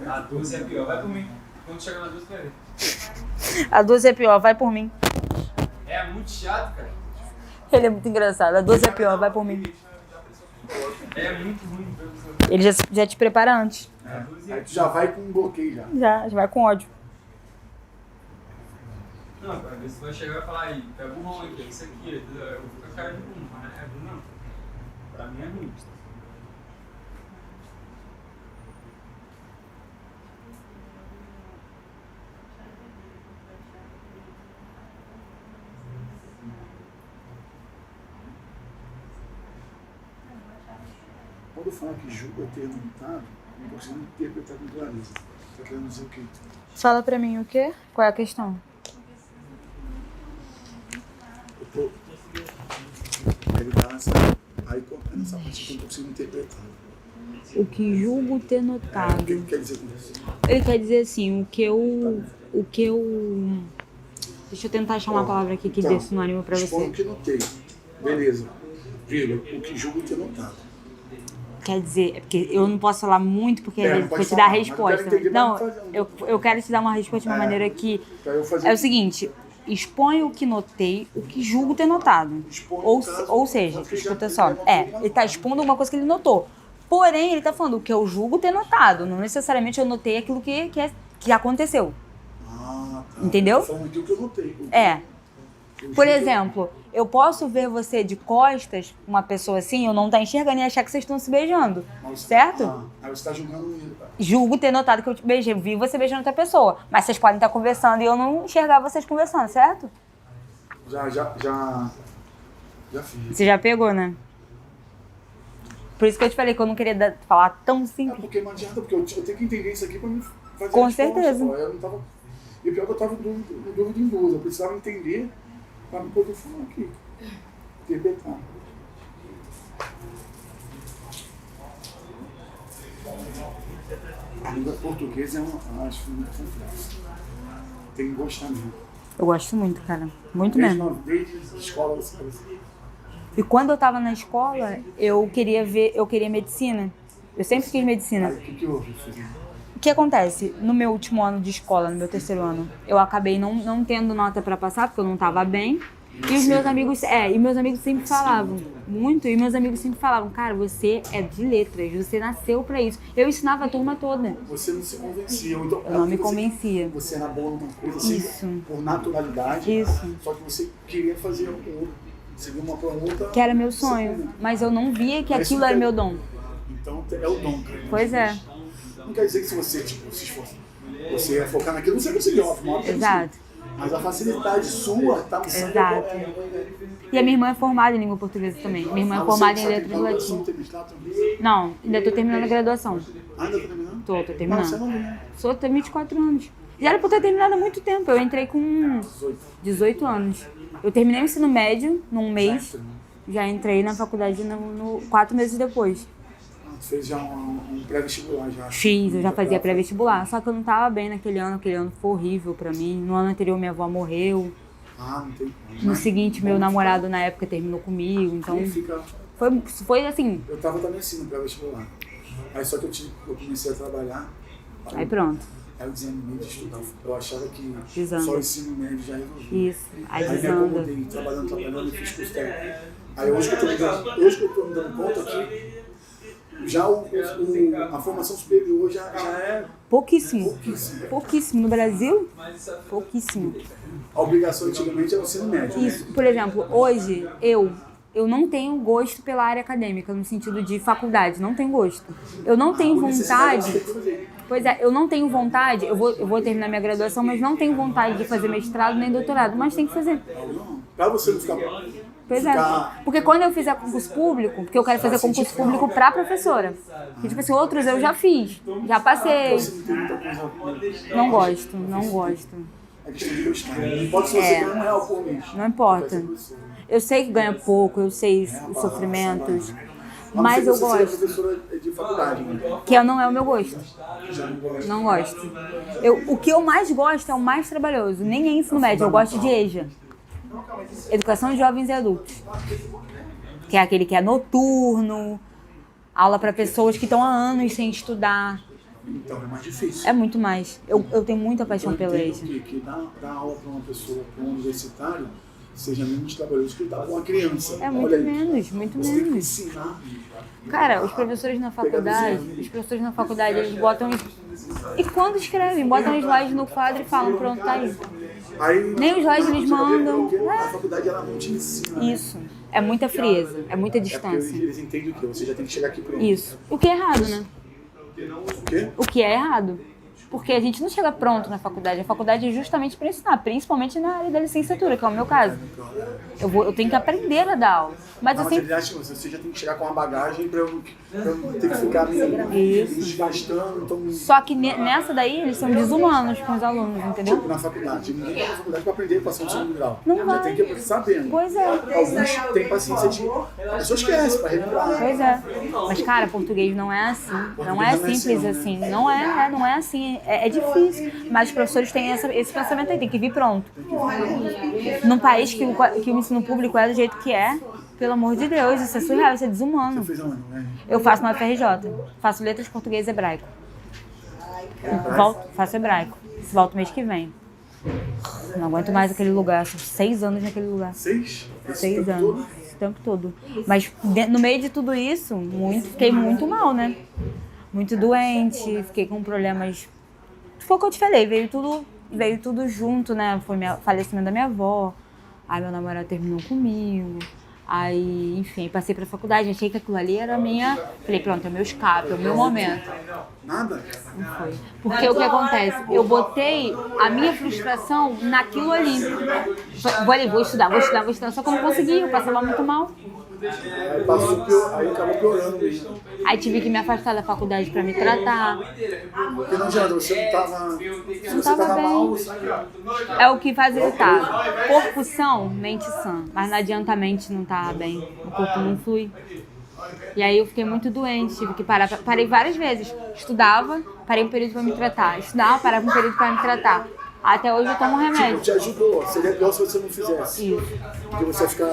A 12 é pior. Vai por mim. Quando chegar na 12, vai ver. A 12 é pior, vai por mim. É muito chato, cara. Ele é muito engraçado. A 12 é pior, vai por mim. É muito ruim. Ele já te prepara antes. Aí tu já vai com um bloqueio já. Já vai com ódio. Não, cara, você vai chegar e falar aí, é burrão aqui, isso aqui, eu vou com a cara de burro, mas não é burro não. Pra mim é ruim. Quando fala que julga ter notado, não estou conseguindo interpretar com clareza. Está querendo dizer o quê? Fala pra mim o quê? Qual é a questão? Eu tô... Ele dá essa... Aí nessa parte que eu não tô conseguindo interpretar. O que julgo ter O notado. que quer dizer com isso? Ele quer dizer assim, o que eu... Deixa eu tentar achar uma palavra aqui que dê sinônimo pra Exponho você. o que notei. Beleza. Vírgula. O que julgo ter notado. Quer dizer, é porque eu não posso falar muito, porque É, às não vezes pode vou te dar a falar, mas eu quero resposta. entender Não, pra fazer eu quero te dar uma resposta de uma maneira que... Pra eu fazer É o seguinte, exponho o que notei, o que julgo ter notado. Exponho, Ou, no caso, ou seja, porque já- escuta só, ele já notou, ele tá expondo alguma coisa que ele notou. Porém, ele tá falando o que eu julgo ter notado. Não necessariamente eu notei aquilo que aconteceu. Ah, tá. Entendeu? Tô falando aqui o que eu notei. É. Eu Por julgo- exemplo, eu posso ver você de costas, uma pessoa assim, eu não tá enxergando e achar que vocês estão se beijando. Mas- Certo? Aí você tá julgando ele. Julgo ter notado que eu te beijei, vi você beijando outra pessoa. Mas vocês podem estar conversando e eu não enxergar vocês conversando, certo? Já fiz. Você já pegou, né? Por isso que eu te falei que eu não queria falar tão É simples. porque não adianta, porque eu tenho que entender isso aqui pra me fazer Com a resposta, certeza. pô. Eu não tava... E o pior é que eu tava em dúvida em dúvida. Eu precisava entender pra me poder falar aqui. Interpretar. A língua portuguesa é acho muito complexa. Tem que gostar mesmo. Eu gosto muito, cara. Muito mesmo. Desde a escola você fala assim. E quando eu tava na escola, eu queria medicina. Eu sempre quis medicina. Aí o que houve, filho? O que acontece? No meu último ano de escola, no meu terceiro ano, eu acabei não tendo nota pra passar, porque eu não tava bem. E os meus amigos, sempre falavam, muito, e meus amigos sempre falavam, cara, você é de letras, você nasceu pra isso. Eu ensinava a turma toda. Você não se convencia. Ou então, Eu não me você- convencia. Você era boa numa coisa assim, Isso. por naturalidade. Isso. Só que você queria fazer outra. Você viu uma pra outra. Que era meu sonho, mas eu não via que Mas aquilo isso era tem- meu dom. Então é o dom, cara. Pois é, Não quer dizer que se você se esforçar, você ia focar naquilo, você conseguiu. exato. Mas a facilidade sua tá no sangue. Exato. E a minha irmã é formada em língua portuguesa também. Minha irmã é formada em letras do latim. Não, ainda tô terminando a graduação. Ainda tá terminando? Tô Não, você terminando. não viu. Sou, tenho 24 anos. Já era pra eu ter terminado há muito tempo. Eu entrei com 18 anos. Eu terminei o ensino médio num mês. Já entrei na faculdade 4 meses depois. Fez já um pré-vestibular já. Fiz, eu já fazia pré-vestibular. Só que eu não tava bem naquele ano foi horrível pra mim. No ano anterior minha avó morreu. Ah, não tem como. No seguinte, meu namorado na época terminou comigo. Então Aí fica... foi assim. Eu tava também assim no pré-vestibular. Aí só que eu comecei a trabalhar. Aí pronto. Aí eu desanimei de estudar. Eu achava que Desanda. só o ensino médio já resolvia. Isso. Aí Aí me desanda. acomodei, trabalhando e fiz curso técnico. Aí hoje que eu tô me dando conta que já a formação superior já é Pouquíssimo. pouquíssimo. Pouquíssimo. No Brasil, pouquíssimo. A obrigação antigamente era o ensino médio. Isso. Por exemplo, hoje eu não tenho gosto pela área acadêmica, no sentido de faculdade. Não tenho gosto. Eu não tenho vontade. Pois é, eu não tenho vontade. Eu vou terminar minha graduação, mas não tenho vontade de fazer mestrado nem doutorado. Mas tem que fazer. Pra você não ficar... Pois é. Porque quando eu fizer concurso público, porque eu quero fazer concurso público pra professora. Porque, tipo assim, outros eu já fiz, já passei. Você não tem muita coisa... Não gosto, não gosto. É questão de gostar. Não pode ser você ganhar R$1 por mês. Não importa. Eu sei que ganha pouco, eu sei os sofrimentos, mas eu Você seja gosto. professora de faculdade, né? Que não é o meu gosto. Já não gosta. Não gosto. O que eu mais gosto é o mais trabalhoso. Nem é ensino médio, eu gosto de EJA. Educação de Jovens e Adultos. Que é aquele que é noturno, aula para pessoas que estão há anos sem estudar. Então é mais difícil. É muito mais. Eu tenho muita paixão pela EJA. Que dar aula para uma pessoa, para um universitário, seja menos trabalhoso que dar para uma criança. É muito Olha aí. menos, muito Você tem que menos. ensinar. Cara, os professores na faculdade, eles botam... E quando escrevem, botam slide no quadro e falam, pronto, tá aí. Aí, Nem os slide eles mandam. A faculdade ela não te ensina. Isso. É muita frieza, é muita É porque distância. eles entendem o quê? Você já tem que chegar aqui pronto. Isso. O que é errado, né? O quê? O que é errado. Porque a gente não chega pronto na faculdade. A faculdade é justamente para ensinar, principalmente na área da licenciatura, que é o meu caso. Eu tenho que aprender a dar aula. Mas Não, eu mas sempre... ele acha que você já tem que chegar com uma bagagem pra eu não ter que ficar me desgastando. Então, Só que nessa daí, eles são desumanos com os alunos, entendeu? tipo, na faculdade. Ninguém vai na faculdade pra aprender a equação de segundo grau. Não já vai. tem que ir sabendo. Pois é. Alguns têm paciência de... A pessoa esquece pra revirar. Pois é. Mas, cara, português não é assim. Não é simples assim. Não é assim. É difícil. Mas os professores têm esse pensamento aí, tem que vir pronto. Num país que o ensino público é do jeito que é, pelo amor de Deus, isso é surreal, isso é desumano. Você fez aonde, né? Eu faço na UFRJ. Faço letras português e hebraico. Faço hebraico. Volto mês que vem. Não aguento mais aquele lugar. São 6 anos naquele lugar. 6? 6 anos. Esse tempo todo. Mas no meio de tudo isso, fiquei muito mal, né? Muito doente, fiquei com problemas. Foi o que eu te falei, veio tudo junto, né? Foi o falecimento da minha avó. Aí meu namorado terminou comigo. Aí, enfim, passei pra faculdade, achei que aquilo ali era a minha... Falei, pronto, é o meu escape, é o meu momento. Nada? Não foi. Porque o que acontece? Eu botei a minha frustração naquilo ali. Vou estudar. Só que eu não consegui, eu passava muito mal. Aí acabou piorando mesmo. Aí tive que me afastar da faculdade pra me tratar. Porque não adianta, você não tava... Se você tava tava bem. mal, você... É o que faz ele estar. Corpo são, mente sã. Mas não adianta a mente não estar bem. O corpo não flui. E aí eu fiquei muito doente, tive que parar. Parei várias vezes. Estudava, parei um período pra me tratar. Estudava, parava um período pra me tratar. Até hoje eu tomo remédio. Te ajudou. Seria pior se você não fizesse. Isso. Porque você ia ficar...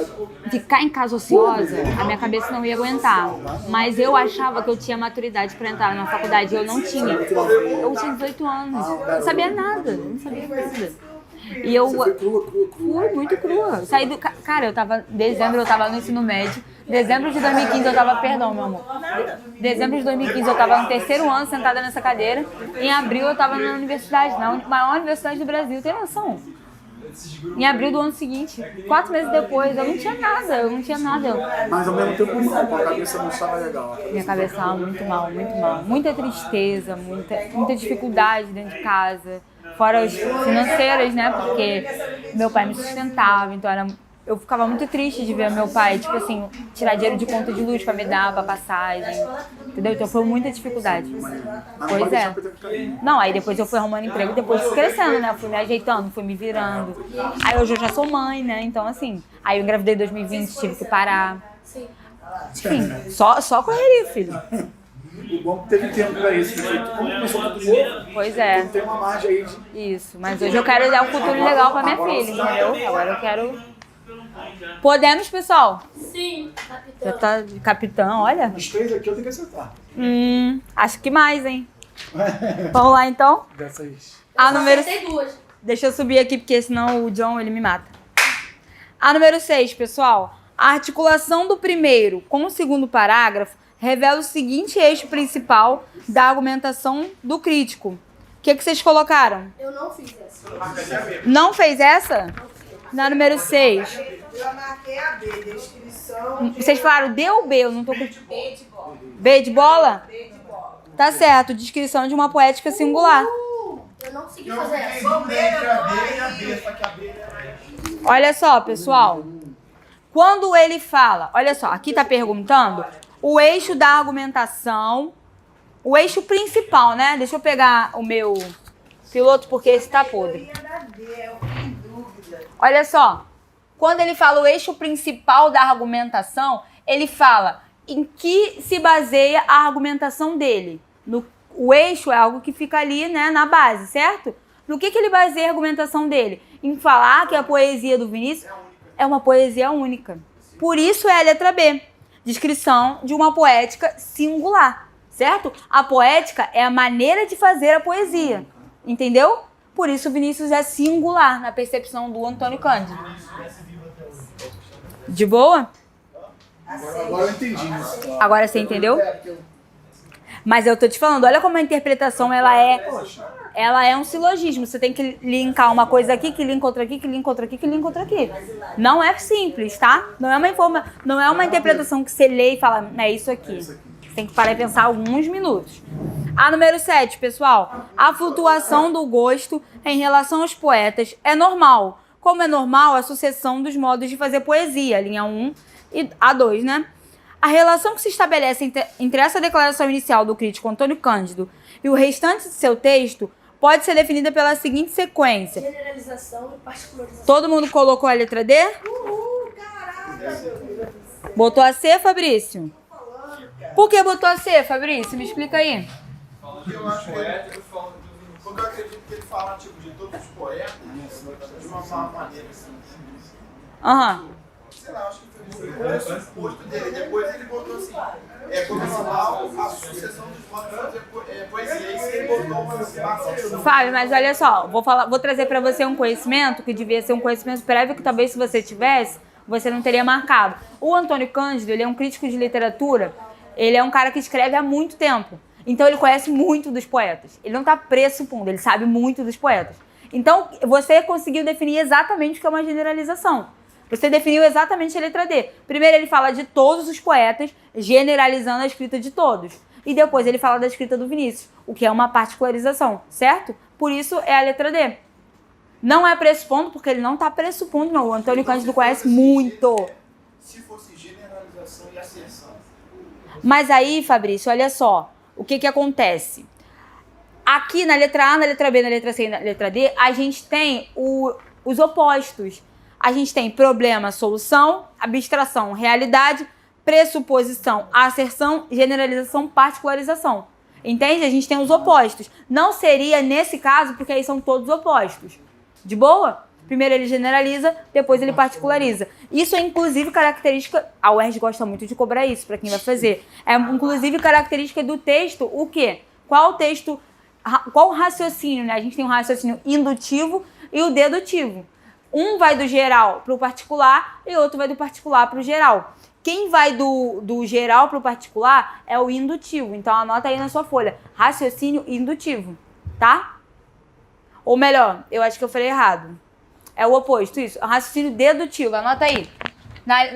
Ficar em casa ociosa, a minha cabeça não ia aguentar. Mas eu achava que eu tinha maturidade pra entrar na faculdade e eu não tinha. Eu tinha 18 anos. Não sabia nada. Não sabia nada. E eu Foi crua. fui muito crua. Eu saí do. Cara, dezembro eu tava no ensino médio. Dezembro de 2015 eu tava. Perdão, meu amor. Dezembro de 2015 eu tava no 3º ano sentada nessa cadeira. Em abril eu tava na universidade, na maior universidade do Brasil. Tem noção? Em abril do ano seguinte, 4 meses depois, eu não tinha nada. Mas ao mesmo tempo não, a cabeça não estava legal. Minha cabeça estava muito mal. Muita tristeza, muita dificuldade dentro de casa. Fora as financeiras, né? Porque meu pai me sustentava, então eu ficava muito triste de ver meu pai, tipo assim, tirar dinheiro de conta de luz pra me dar, pra passagem, entendeu? Então foi muita dificuldade. Pois é. Não, aí depois eu fui arrumando emprego, depois fui crescendo, né? Eu fui me ajeitando, fui me virando. Aí hoje eu já sou mãe, né? Então assim, aí eu engravidei em 2020, tive que parar. Enfim, só correria, filho. O bom que teve tempo pra isso, né? Como começou tudo novo, Pois é. tem uma margem aí de... Isso, mas hoje eu quero dar um futuro legal pra minha filha, entendeu? Agora eu quero... Podemos, pessoal? Sim, Já capitão. tá de capitão, olha. Os 3 aqui eu tenho que acertar. Acho que mais, hein? Vamos lá, então? Dessas... A número... Acertei 2. Deixa eu subir aqui, porque senão o John, ele me mata. A número 6, pessoal. A articulação do primeiro com o segundo parágrafo revela o seguinte eixo principal da argumentação do crítico. O que vocês colocaram? Eu não fiz essa. Não fez essa? Na número 6. Eu marquei a B, descrição de Vocês falaram D ou B? Eu não tô com... B de bola. B de bola? B de bola. Tá certo. Descrição de uma poética singular. Eu não consegui fazer essa. Olha só, pessoal. Quando ele fala... Olha só, aqui tá perguntando o eixo da argumentação, o eixo principal, né? Deixa eu pegar o meu piloto, porque esse tá podre. Olha só. Quando ele fala o eixo principal da argumentação, ele fala em que se baseia a argumentação dele. O eixo é algo que fica ali, né, na base, certo? No que ele baseia a argumentação dele? Em falar que a poesia do Vinícius é uma poesia única. Por isso é a letra B. Descrição de uma poética singular, certo? A poética é a maneira de fazer a poesia, entendeu? Por isso o Vinícius é singular na percepção do Antônio Cândido. De boa? Agora eu entendi. Agora você entendeu? Mas eu tô te falando, olha como a interpretação ela é um silogismo. Você tem que linkar uma coisa aqui, que linka outra aqui, que linka outra aqui, que linka outra aqui. Não é simples, tá? Não é uma interpretação que você lê e fala, é isso aqui. Você tem que parar e pensar alguns minutos. A número 7, pessoal. A flutuação do gosto em relação aos poetas é normal. Como é normal a sucessão dos modos de fazer poesia, linha 1 e a 2, né? A relação que se estabelece entre essa declaração inicial do crítico Antônio Cândido e o restante de seu texto pode ser definida pela seguinte sequência. Generalização e particularização. Todo mundo colocou a letra D? Caraca, meu Deus. Botou a C, Fabrício? Por que botou a C, Fabrício? Me explica aí. Porque eu acho que ele, porque eu acredito que ele fala tipo, de todos os poetas de uma maneira assim. Aham. Sei lá, acho que foi o posto dele. Depois ele botou assim, como normal a sucessão dos modos de fazer poesia. E se ele botou uma sucessão. Fábio, mas olha só, vou trazer pra você um conhecimento que devia ser um conhecimento prévio que talvez se você tivesse, você não teria marcado. O Antônio Cândido, ele é um crítico de literatura, ele é um cara que escreve há muito tempo. Então ele conhece muito dos poetas. Ele não está pressupondo, ele sabe muito dos poetas. Então você conseguiu definir exatamente o que é uma generalização. Você definiu exatamente a letra D. Primeiro ele fala de todos os poetas, generalizando a escrita de todos. E depois ele fala da escrita do Vinícius, o que é uma particularização, certo? Por isso é a letra D. Não é pressupondo, porque ele não está pressupondo, não. O Antônio Cândido conhece muito. Se fosse generalização e asserção. Mas aí, Fabrício, olha só. O que que acontece? Aqui na letra A, na letra B, na letra C e na letra D, a gente tem os opostos. A gente tem problema, solução, abstração, realidade, pressuposição, asserção, generalização, particularização. Entende? A gente tem os opostos. Não seria nesse caso, porque aí são todos opostos. De boa? Primeiro ele generaliza, depois ele particulariza. Isso é inclusive característica... A UERJ gosta muito de cobrar isso para quem vai fazer. É inclusive característica do texto, o quê? Qual o texto... Qual o raciocínio, né? A gente tem um raciocínio indutivo e o dedutivo. Um vai do geral para o particular e outro vai do particular para o geral. Quem vai do geral para o particular é o indutivo. Então anota aí na sua folha. Raciocínio indutivo, tá? Ou melhor, eu acho que eu falei errado. É o oposto, isso. Raciocínio dedutivo, anota aí.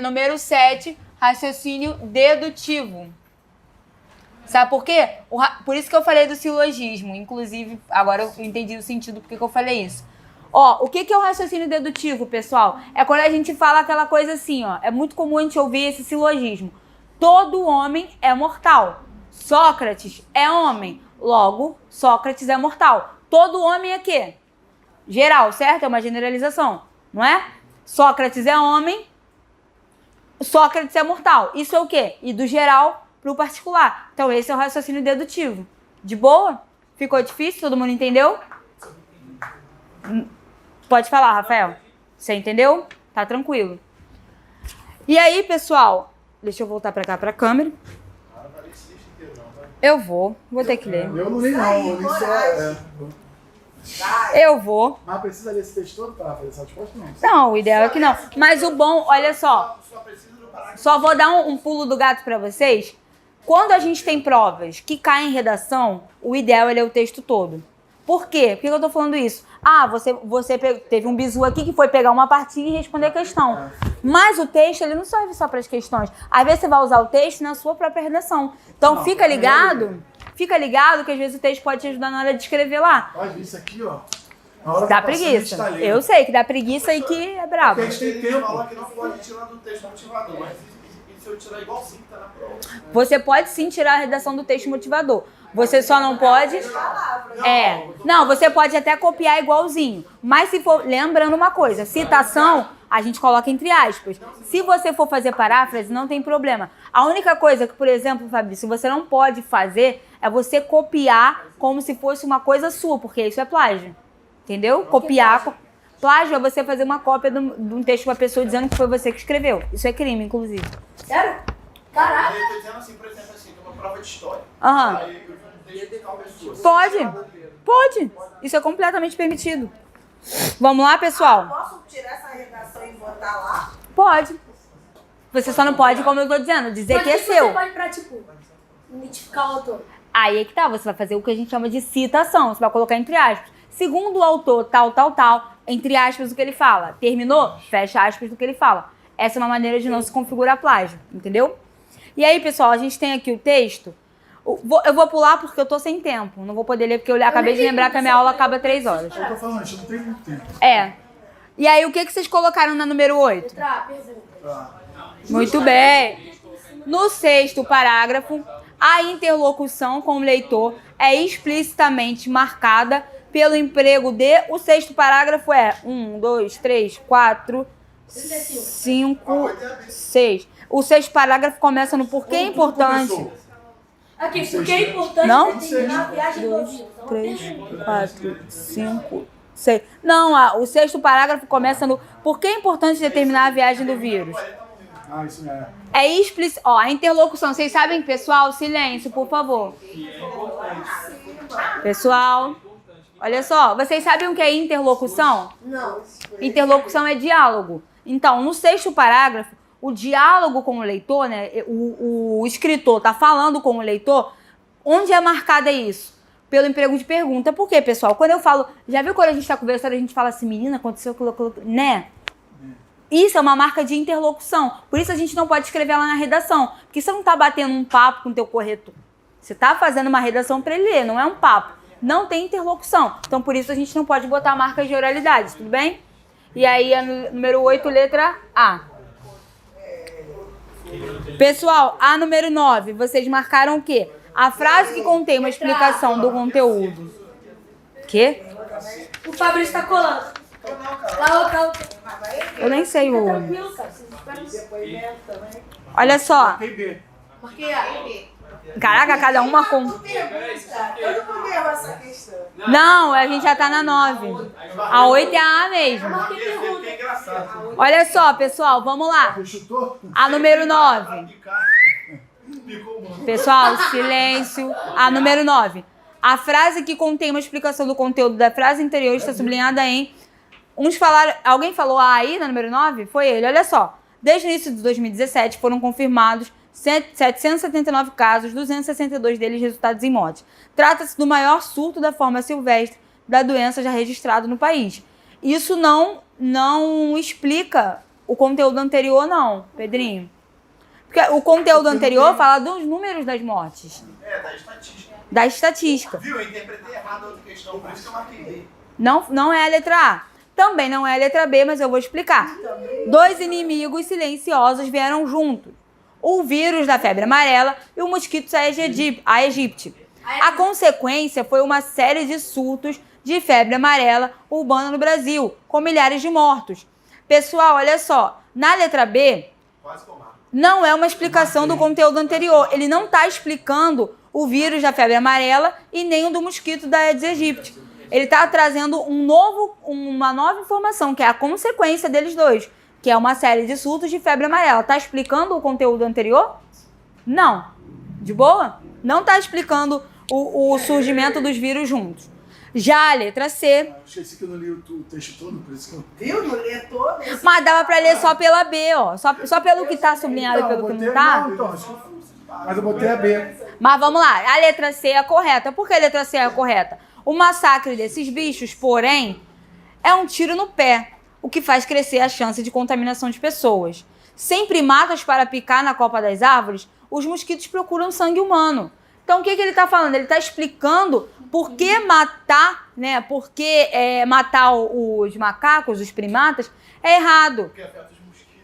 Número 7, raciocínio dedutivo. Sabe por quê? Por isso que eu falei do silogismo. Inclusive, agora eu entendi o sentido porque que eu falei isso. Ó, o que é o raciocínio dedutivo, pessoal? É quando a gente fala aquela coisa assim, ó. É muito comum a gente ouvir esse silogismo. Todo homem é mortal. Sócrates é homem. Logo, Sócrates é mortal. Todo homem é quê? Geral, certo? É uma generalização, não é? Sócrates é homem, Sócrates é mortal. Isso é o quê? E do geral para o particular. Então esse é o raciocínio dedutivo. De boa? Ficou difícil? Todo mundo entendeu? Pode falar, Rafael. Você entendeu? Tá tranquilo. E aí, pessoal, deixa eu voltar para cá para a câmera. Eu vou ter que ler. Eu não li não, eu li só... Eu vou. Mas precisa ler esse texto todo para fazer essa resposta? Não. Não, o ideal é que não. Mas o bom, olha só. Só vou dar um pulo do gato para vocês. Quando a gente tem provas que caem em redação, o ideal é ler o texto todo. Por quê? Por que eu tô falando isso? Ah, você teve um bizu aqui que foi pegar uma partinha e responder a questão. Mas o texto, ele não serve só para as questões. Às vezes você vai usar o texto na sua própria redação. Então fica ligado que às vezes o texto pode te ajudar na hora de escrever lá. Olha isso aqui, ó. Na hora Dá que passar, a gente preguiça. tá lendo. Eu sei que dá preguiça e que é brabo. Porque a gente tem Ele tempo. falou que não pode tirar do texto motivador, mas e se eu tirar igualzinho que tá na prova? Você pode sim tirar a redação do texto motivador. Você só não pode... Não, você pode até copiar igualzinho. Mas se for... Lembrando uma coisa, citação, a gente coloca entre aspas. Se você for fazer paráfrase, não tem problema. A única coisa que, por exemplo, Fabrício, você não pode fazer é você copiar como se fosse uma coisa sua, porque isso é plágio. Entendeu? Copiar... Plágio é você fazer uma cópia de um texto com a pessoa dizendo que foi você que escreveu. Isso é crime, inclusive. Sério? Caraca! Eu tô dizendo assim, por exemplo, assim, tem uma prova de história. Aham. Aí eu deixo de tal pessoa. Pode. Isso é completamente permitido. Vamos lá, pessoal? Posso tirar essa redação e botar lá? Pode. Você só não pode, como eu tô dizendo, dizer que é seu. Você pode pra, tipo, identificar o autor. Aí é que tá, você vai fazer o que a gente chama de citação. Você vai colocar entre aspas. Segundo o autor, tal, entre aspas, o que ele fala. Terminou? Fecha aspas do que ele fala. Essa é uma maneira de não se configurar plágio, entendeu? E aí, pessoal, a gente tem aqui o texto. Eu vou pular porque eu tô sem tempo. Não vou poder ler porque eu acabei de lembrar que a minha aula acaba 3 horas. Eu tô falando, a gente não tem muito tempo. É. E aí, o que vocês colocaram na número 8? Tá. Muito bem. No 6º parágrafo, a interlocução com o leitor é explicitamente marcada pelo emprego de... O 6º parágrafo é 1, 2, 3, 4, 5, 6. O 6º parágrafo começa no porquê é importante. Aqui, porque é importante Não? determinar a viagem do 2, vírus. Então, 3, pergunta. 4, 5, 6. Não, o 6º parágrafo começa no porquê é importante determinar a viagem do vírus. Ah, isso é. É explícito. Ó, a interlocução. Vocês sabem, pessoal? Silêncio, por favor. Pessoal, olha só. Vocês sabem o que é interlocução? Não. Interlocução é diálogo. Então, no 6º parágrafo, o diálogo com o leitor, né? O escritor tá falando com o leitor. Onde é marcado isso? Pelo emprego de pergunta. Por quê, pessoal? Quando eu falo... Já viu quando a gente tá conversando, a gente fala assim, menina, aconteceu aquilo, né? Isso é uma marca de interlocução. Por isso a gente não pode escrever lá na redação. Porque você não tá batendo um papo com o teu corretor. Você tá fazendo uma redação para ele ler, não é um papo. Não tem interlocução. Então, por isso a gente não pode botar marcas de oralidade, tudo bem? E aí, a número 8, letra A. Pessoal, a número 9, vocês marcaram o quê? A frase que contém uma explicação do conteúdo. Quê? O Fabrício tá colando. Calma. Eu nem sei o... Tranquilo, cara. Vocês esperam. Olha só. Tem B. Marquei A. Caraca, cada uma com... Todo mundo errou essa questão. Não, a gente já tá na 9. A 8 é a A mesmo. Porque é engraçado. Olha só, pessoal, vamos lá. Você chutou? A número 9. Pessoal, silêncio. A número 9. A frase que contém uma explicação do conteúdo da frase anterior está sublinhada em... Uns falaram... Alguém falou A aí na número 9? Foi ele. Olha só. Desde o início de 2017 foram confirmados 779 casos, 262 deles resultados em morte. Trata-se do maior surto da forma silvestre da doença já registrado no país. Isso não explica o conteúdo anterior, não, Pedrinho. Porque o conteúdo anterior fala dos números das mortes. É, da estatística. Da estatística. Viu? Eu interpretei errado a outra questão, por isso que eu marquei B. Não é a letra A. Também não é a letra B, mas eu vou explicar. 2 inimigos silenciosos vieram juntos. O vírus da febre amarela e o mosquito aegypti. A consequência foi uma série de surtos de febre amarela urbana no Brasil, com milhares de mortos. Pessoal, olha só. Na letra B, Quase que eu marco. não é uma explicação do conteúdo anterior. Ele não está explicando o vírus da febre amarela e nem o do mosquito da Aedes aegypti. Ele está trazendo uma nova informação, que é a consequência deles dois, que é uma série de surtos de febre amarela. Está explicando o conteúdo anterior? Não. De boa? Não está explicando o surgimento dos vírus juntos. Já a letra C... Eu esqueci que eu não li o texto todo, por isso que eu... Viu? Não lê todo. Mas dava para ler só pela B, ó. Só pelo que está sublinhado e pelo que não está. Mas eu botei a B. Mas vamos lá, a letra C é a correta. Por que a letra C é a correta? O massacre desses bichos, porém, é um tiro no pé, o que faz crescer a chance de contaminação de pessoas. Sem primatas para picar na copa das árvores, os mosquitos procuram sangue humano. Então, o que ele está falando? Ele está explicando por que matar, né? Por que matar os macacos, os primatas, é errado.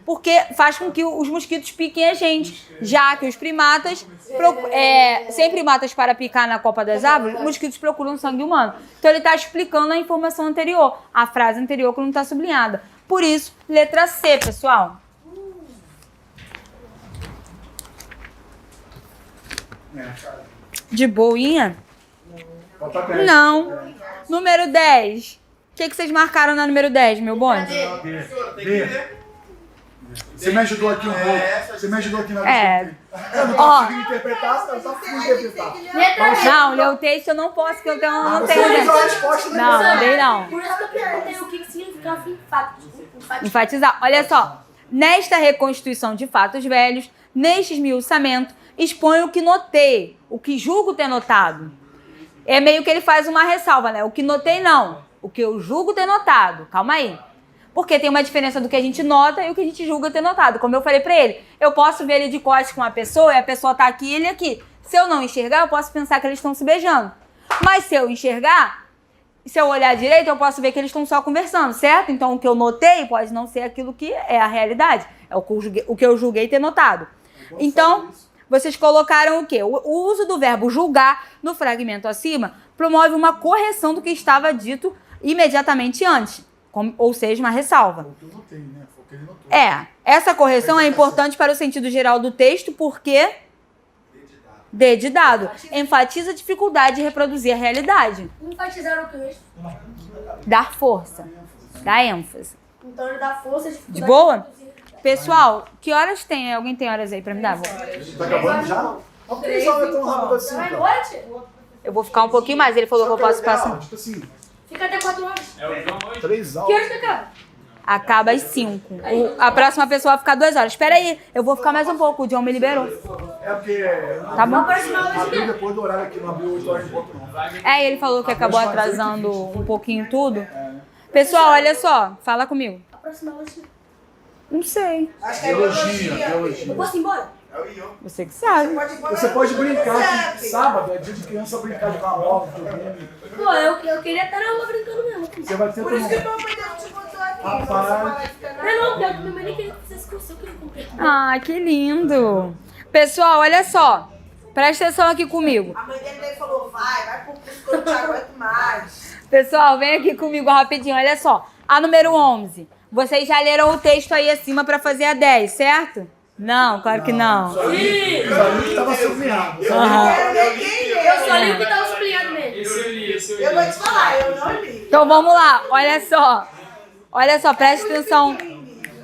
Porque faz com que os mosquitos piquem a gente. Já que os primatas, sem primatas para picar na copa das árvores, os mosquitos procuram sangue humano. Então ele está explicando a informação anterior, a frase anterior que não está sublinhada. Por isso, letra C, pessoal. De boinha? Bota 10. Não. Número 10. O que vocês marcaram na número 10, meu bonde? B. Você me ajudou aqui um pouco. Você me ajudou aqui na Eu não tô Ó. conseguindo interpretar, eu só consigo interpretar. Não, ler o texto eu não posso, porque eu não Você tenho. usou a resposta do Não, dei não. Por isso que eu perguntei o que significava enfatizar. Enfatizar. Olha só. Nesta reconstituição de fatos velhos, neste esmiuçamento, expõe o que notei, o que julgo ter notado. É meio que ele faz uma ressalva, né? O que notei não, o que eu julgo ter notado. Calma aí. Porque tem uma diferença do que a gente nota e o que a gente julga ter notado. Como eu falei pra ele, eu posso ver ele de costas com uma pessoa e a pessoa tá aqui e ele aqui. Se eu não enxergar, eu posso pensar que eles estão se beijando. Mas se eu enxergar, se eu olhar direito, eu posso ver que eles estão só conversando, certo? Então, o que eu notei pode não ser aquilo que é a realidade. É o que eu julguei ter notado. Então, vocês colocaram o quê? O uso do verbo julgar no fragmento acima promove uma correção do que estava dito imediatamente antes. Ou seja, uma ressalva. Foi o que eu notei, né? Foi o que ele notou. Essa correção é importante para o sentido geral do texto porque... D de dado. Enfatiza a dificuldade de reproduzir a realidade. Enfatizar o que mesmo? Dar força. Dar ênfase. Então ele dá força de De boa? Pessoal, que horas tem? Alguém tem horas aí pra me dar? Tá acabando já? Não, por que eles olham tão rápido assim, Vai cara? noite? Eu vou ficar um pouquinho mais. Ele falou que eu posso passar. Tipo assim, Fica até 4 horas. É o João hoje? 3 Que aulas. horas que acaba? Acaba às 5. A próxima pessoa vai ficar 2 horas. Espera aí, eu vou ficar mais um pouco. O John me liberou. É porque Tá bom? abriu depois do horário aqui, não abriu 8 horas de ponto, não. Ele falou que acabou atrasando um pouquinho tudo. Pessoal, olha só. Fala comigo. A próxima aula é Não sei. Acho que é Biologia, biologia. biologia. Eu posso ir embora? É o Ion. Você que sabe. Você pode brincar, que sábado é dia de criança brincar de uma bola, videogame. Pô, eu queria estar na aula brincando mesmo. Você vai ter Por isso que que meu pai te botou aqui. Rapaz. Não, pior que minha mãe nem queria que fizesse curso, eu queria comprar. Ah, que lindo. Pessoal, olha só. Presta atenção aqui comigo. A mãe dele daí falou, vai pro curso que eu não te aguento mais. Pessoal, vem aqui comigo rapidinho, olha só. A número 11. Vocês já leram o texto aí acima pra fazer a 10, certo? Não, claro que não. Os alunos que estavam sublinhados. Eu quero ver quem leu. Eu só li o que tava sublinhado mesmo. Esse eu li, esse eu li. Eu vou te falar, eu não li. Então vamos lá, olha só. Olha só, presta atenção.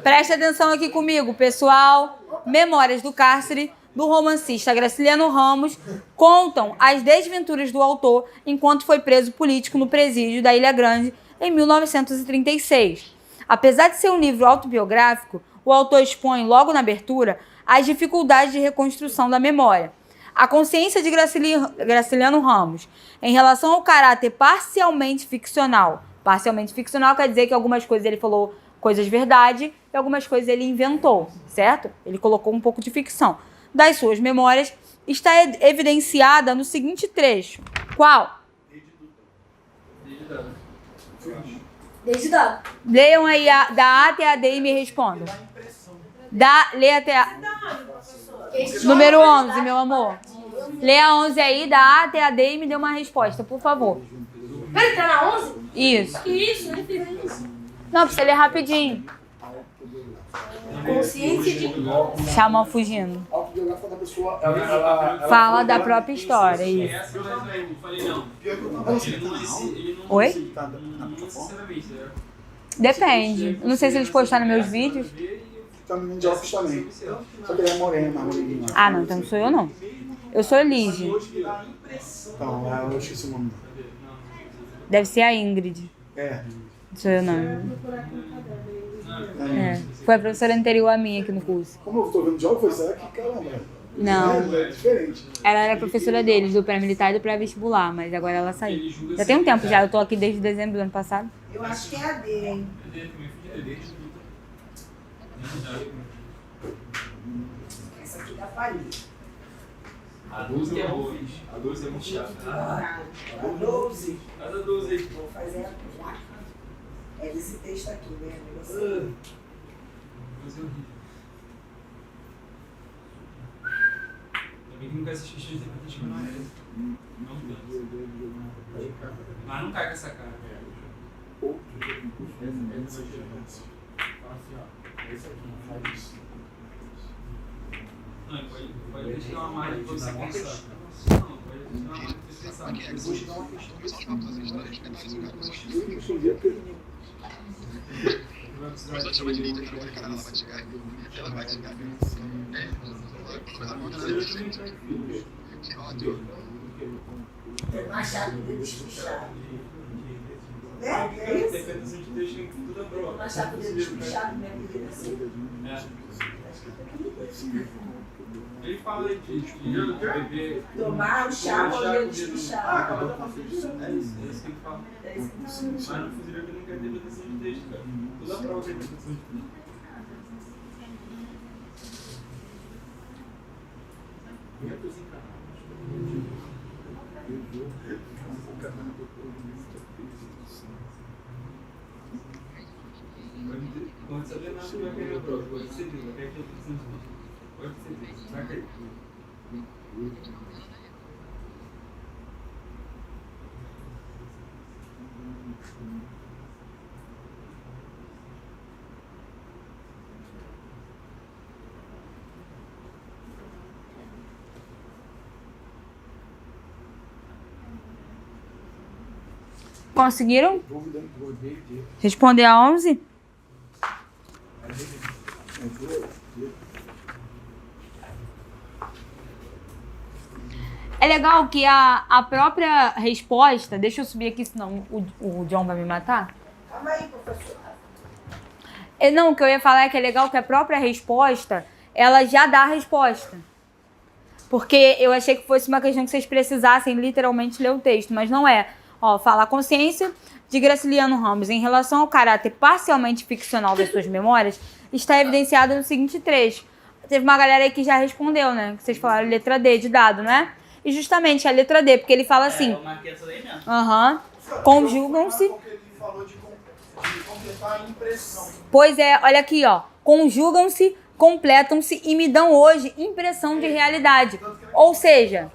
Presta atenção aqui comigo, pessoal. Memórias do Cárcere, do romancista Graciliano Ramos, contam as desventuras do autor enquanto foi preso político no presídio da Ilha Grande em 1936. Apesar de ser um livro autobiográfico, o autor expõe, logo na abertura, as dificuldades de reconstrução da memória. A consciência de Graciliano Ramos em relação ao caráter parcialmente ficcional. Parcialmente ficcional quer dizer que algumas coisas ele falou coisas verdade e algumas coisas ele inventou, certo? Ele colocou um pouco de ficção. Das suas memórias está evidenciada no seguinte trecho. Qual? Desde dado. Leiam aí da A até a D e me respondam. Lê até a... Número 11, meu amor. Lê a 11 aí, da A até a D e me dê uma resposta, por favor. Peraí, tá na 11? Isso. Que isso? Ele fez isso. Não, precisa ler rapidinho. Consciência de... Chama fugindo. Autobiográfica da pessoa, ela Fala da própria história, isso. Essa eu falei, não. Ele não Oi? tá na plataforma. necessariamente, né? Depende. Eu não sei se eles postaram meus vídeos. Tá no de óculos também. Só que ele é moreno, mais moreninho. Ah, não, então não sou eu, não. Eu sou Lige. Então, eu esqueci o nome. Deve ser a Ingrid. É. Não sou eu, não. É. Foi a professora anterior a mim aqui no curso. Como eu tô vendo de óculos, será que caramba? Não. É diferente. Ela era professora deles, do pré-militar e do pré-vestibular, mas agora ela saiu. Já tem um tempo já, eu tô aqui desde dezembro do ano passado. Eu acho que é a D, hein? Essa aqui dá farinha. A 12 é boa. A 12 é muito chata. A 12. Faz a 12 aí. Vou fazer a placa. É desse texto aqui, né? Negócio. 12 é horrível. Também que nunca assisti X de repente, não é. Não tanto. Mas não cai com essa cara. Não, pode deixar uma margem pra você pensar. Não, pode deixar uma margem pra você pensar. Depois dá uma questão. Mas ela chama de líder, cara, ela vai chegar. Ela vai chegar. É machado deles puxado. Né? É isso? Interpretação de texto tem tudo a prova. Machado deles puxado, né? Assim. Ele fala de beber. Tomar o chá com o dedo puxado. É isso que ele fala. Mas no fuzileiro ele não quer interpretação de texto, cara. Toda a prova tem interpretação de texto. Pode saber nada que vai cair na prova. Pode ser que vai cair aqui outro centímetro. Pode ser, vai cair. Conseguiram Dúvida, D. responder a 11? É legal que a própria resposta... Deixa eu subir aqui, senão o John vai me matar. Calma aí, professor. Não, o que eu ia falar é que é legal que a própria resposta, ela já dá a resposta. Porque eu achei que fosse uma questão que vocês precisassem literalmente ler o texto, mas não é. Ó, fala: a consciência de Graciliano Ramos em relação ao caráter parcialmente ficcional das suas memórias está evidenciada no seguinte trecho. Teve uma galera aí que já respondeu, né? Que vocês falaram letra D de dado, né? E justamente a letra D, porque ele fala assim... Eu marquei essa daí mesmo. Conjugam-se... Porque ele falou de completar a impressão. Pois é, olha aqui, ó. Conjugam-se, completam-se e me dão hoje impressão de realidade. Ou seja...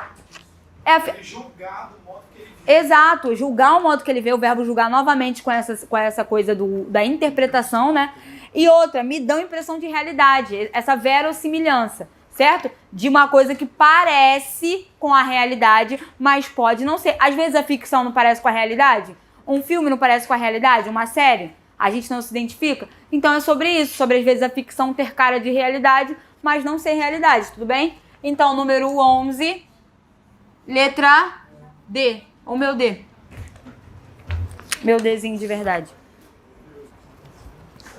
Ele julgar do modo que ele viu. Exato, julgar o modo que ele vê, o verbo julgar novamente com essa coisa da interpretação, né? E outra, me dão impressão de realidade, essa verossimilhança, certo? De uma coisa que parece com a realidade, mas pode não ser. Às vezes a ficção não parece com a realidade, um filme não parece com a realidade, uma série, a gente não se identifica. Então é sobre isso, sobre às vezes a ficção ter cara de realidade, mas não ser realidade, tudo bem? Então, número 11, letra D. O meu D. Meu Dzinho de verdade.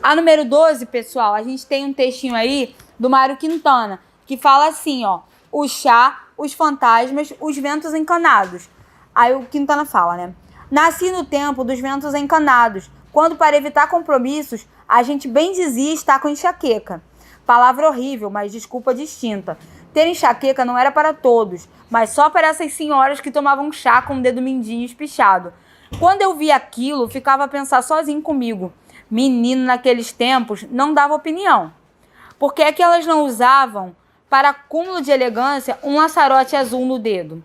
A número 12, pessoal, a gente tem um textinho aí do Mário Quintana, que fala assim, ó: o chá, os fantasmas, os ventos encanados. Aí o Quintana fala, né? Nasci no tempo dos ventos encanados, quando para evitar compromissos, a gente bem dizia estar com enxaqueca. Palavra horrível, mas desculpa distinta. Ter enxaqueca não era para todos, mas só para essas senhoras que tomavam chá com o dedo mindinho espichado. Quando eu via aquilo, ficava a pensar sozinho comigo. Menino, naqueles tempos, não dava opinião. Por que é que elas não usavam, para cúmulo de elegância, um laçarote azul no dedo?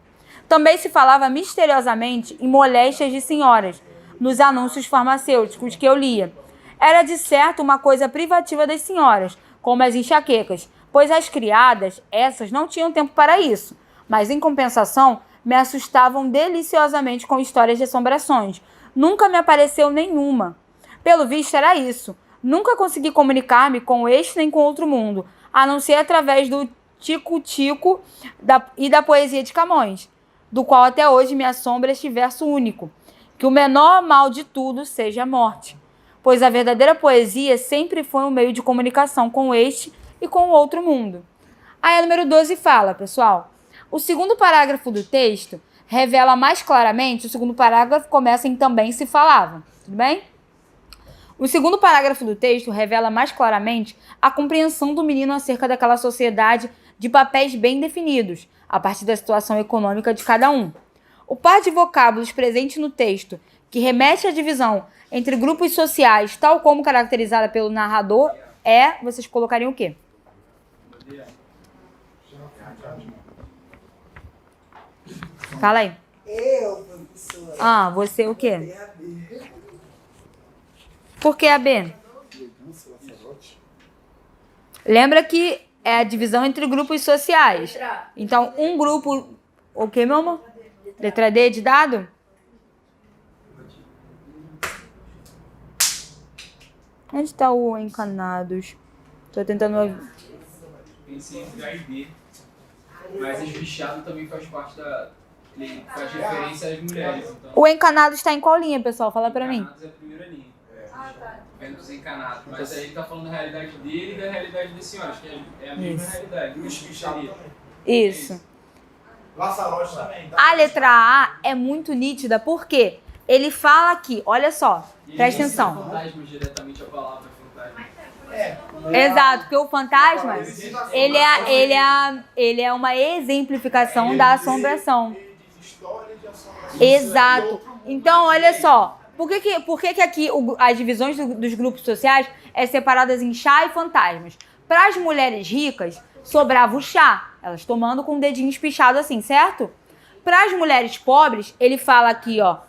Também se falava misteriosamente em moléstias de senhoras, nos anúncios farmacêuticos que eu lia. Era de certo uma coisa privativa das senhoras, como as enxaquecas, pois as criadas, essas não tinham tempo para isso, mas em compensação me assustavam deliciosamente com histórias de assombrações. Nunca me apareceu nenhuma. Pelo visto era isso. Nunca consegui comunicar-me com este nem com outro mundo, a não ser através do tico-tico e da poesia de Camões, do qual até hoje me assombra este verso único: que o menor mal de tudo seja a morte, pois a verdadeira poesia sempre foi um meio de comunicação com este e com o outro mundo. Aí a número 12 fala, pessoal: o segundo parágrafo do texto revela mais claramente, o segundo parágrafo começa em também se falava, tudo bem? O segundo parágrafo do texto revela mais claramente a compreensão do menino acerca daquela sociedade de papéis bem definidos, a partir da situação econômica de cada um. O par de vocábulos presente no texto, que remete à divisão entre grupos sociais, tal como caracterizada pelo narrador, vocês colocariam o quê? Fala aí. Eu, professora. Você o quê? Por que a B? Lembra que é a divisão entre grupos sociais. Então, um grupo... O que, meu amor? Letra D de dado? Onde está o encanados? Tô tentando... Pensei em A e D. Mas espichado também faz parte da... Ele faz referência às mulheres. Então, O encanado está em qual linha, pessoal? Fala pra mim. encanados é a primeira linha. Ventos encanados. Mas aí ele tá falando da realidade dele e da realidade das senhoras, que é a mesma realidade. O espichado também. Isso. Laçarote também. Tá? A letra A é muito nítida, por quê? Ele fala aqui, olha só, E ele presta não cita atenção. fantasmas diretamente, a palavra fantasma. Exato, porque o fantasma, ele é uma exemplificação da assombração. Exato. Então, olha só, por que aqui as divisões dos grupos sociais é separadas em chá e fantasmas? Para as mulheres ricas, sobrava o chá, elas tomando com o dedinho espichado assim, certo? Para as mulheres pobres, ele fala aqui, ó,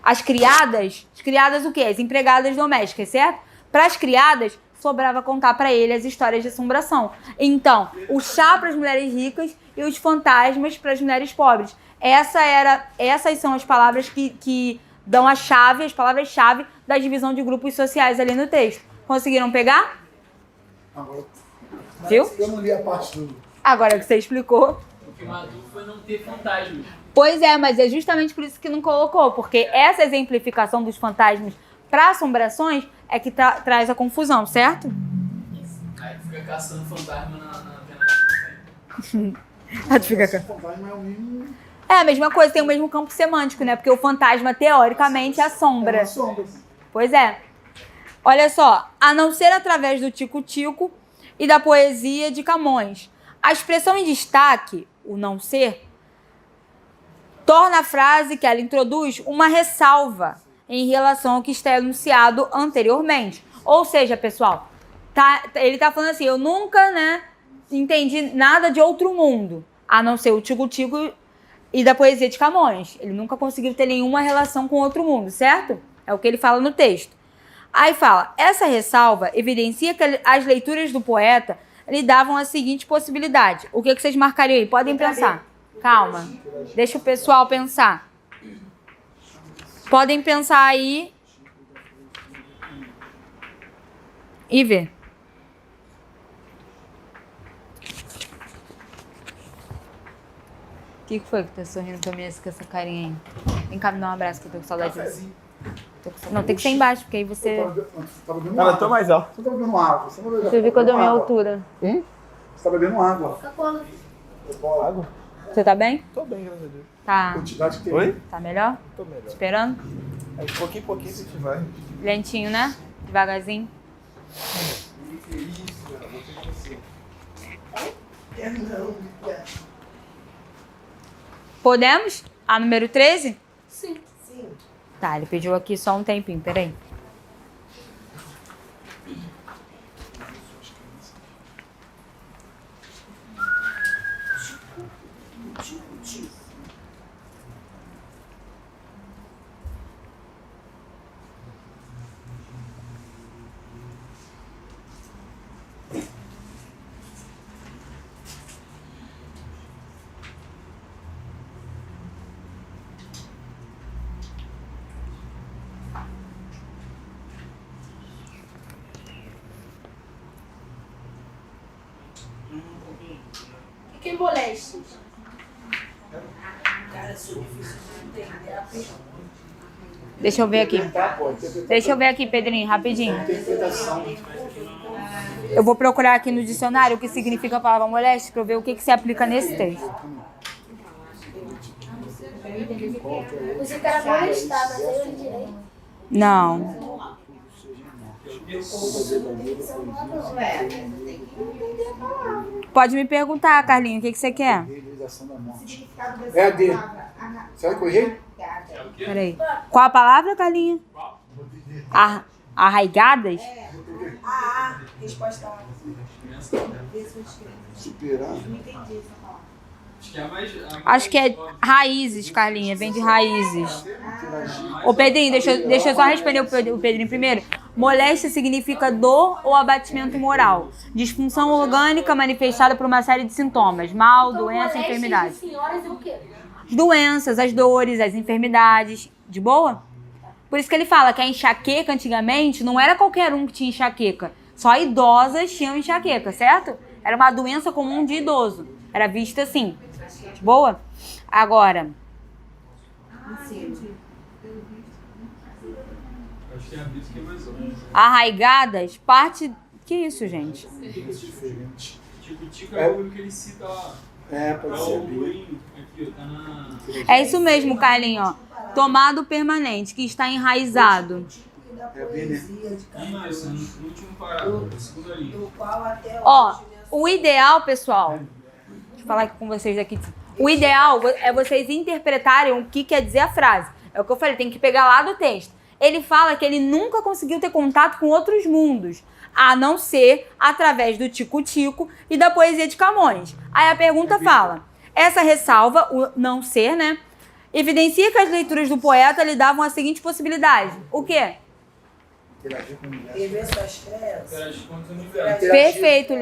as criadas o quê? As empregadas domésticas, certo? Para as criadas, sobrava contar para ele as histórias de assombração. Então, o chá para as mulheres ricas e os fantasmas para as mulheres pobres. Essas são as palavras que dão as palavras-chave da divisão de grupos sociais ali no texto. Conseguiram pegar? Agora, Viu? eu não li a parte do... Agora que você explicou. O que matou foi não ter fantasmas. Pois é, mas é justamente por isso que não colocou, porque essa exemplificação dos fantasmas para assombrações é que traz a confusão, certo? Aí tu fica caçando fantasma na alternativa. Fantasma é o mesmo... É a mesma coisa, tem o mesmo campo semântico, né? Porque o fantasma, teoricamente, assombra. É uma sombra. Pois é. Olha só, a não ser através do tico-tico e da poesia de Camões. A expressão em destaque, o não ser, torna a frase que ela introduz uma ressalva em relação ao que está enunciado anteriormente. Ou seja, pessoal, ele tá falando assim, eu nunca, entendi nada de outro mundo, a não ser o tico-tico e da poesia de Camões. Ele nunca conseguiu ter nenhuma relação com outro mundo, certo? É o que ele fala no texto. Aí fala, essa ressalva evidencia que as leituras do poeta lhe davam a seguinte possibilidade. O que vocês marcariam aí? Podem pensar. Calma. Deixa o pessoal pensar. Podem pensar aí e ver. O que foi que tá sorrindo pra mim com essa carinha aí? Vem cá me dar um abraço que eu tô com saudade de você. Não, tem que ser embaixo, porque aí você... Ela tô mais alto. Você tá bebendo água. Você viu que eu dou minha altura. Você tá bebendo água. Água? Você tá bem? Tô bem, graças a Deus. Tá. Quantidade que tem. Oi? Tá melhor? Tô melhor. Esperando? É de pouquinho em pouquinho a gente vai. Lentinho, né? Devagarzinho. Podemos? A número 13? Sim. Tá, ele pediu aqui só um tempinho, peraí. O que molesta? Cara, isso é difícil de entender a pergunta. Deixa eu ver aqui. Interpretação. Deixa eu ver aqui, Pedrinho, rapidinho. Eu vou procurar aqui no dicionário o que significa a palavra moléstia para eu ver o que se aplica nesse texto. Você quer molestar, mas eu direito. Não. Pode me perguntar, Carlinhos, o que você quer? Realização da morte. É a D. Será que eu errei? Peraí. Qual a palavra, Carlinhos? Arraigadas? Resposta A. Superar. Acho que é a mais... Acho que é raízes, Carlinha. Vem de raízes. Ô, Pedrinho, deixa eu só responder o Pedrinho primeiro. Moléstia significa dor ou abatimento moral. Disfunção orgânica manifestada por uma série de sintomas. Mal, doença, enfermidade. Senhoras e o quê? As doenças, as dores, as enfermidades. De boa? Por isso que ele fala que a enxaqueca antigamente não era qualquer um que tinha enxaqueca. Só idosas tinham enxaqueca, certo? Era uma doença comum de idoso. Era vista assim. De boa? Agora, Acho que é a vista que é mais óbvio. arraigadas, parte... Que isso, gente? Diferente. Tico-tico é o que ele cita lá. É, É pode o ser. ruim. Aqui, ó, tá na... É isso mesmo, Carlinho, ó. Tomado permanente, que está enraizado. da poesia de Camarões, Isso, no último parágrafo, segunda linha. do qual até Ó, hoje... o ideal, pessoal, deixa eu falar aqui com vocês aqui. O ideal é vocês interpretarem o que quer dizer a frase. É o que eu falei, tem que pegar lá do texto. Ele fala que ele nunca conseguiu ter contato com outros mundos, a não ser através do Tico-Tico e da poesia de Camões. Aí a pergunta fala, essa ressalva, o não ser, né, evidencia que as leituras do poeta lhe davam a seguinte possibilidade. O quê? Interagir com o universo. Rever suas crenças. Interagir com o universo. Perfeito,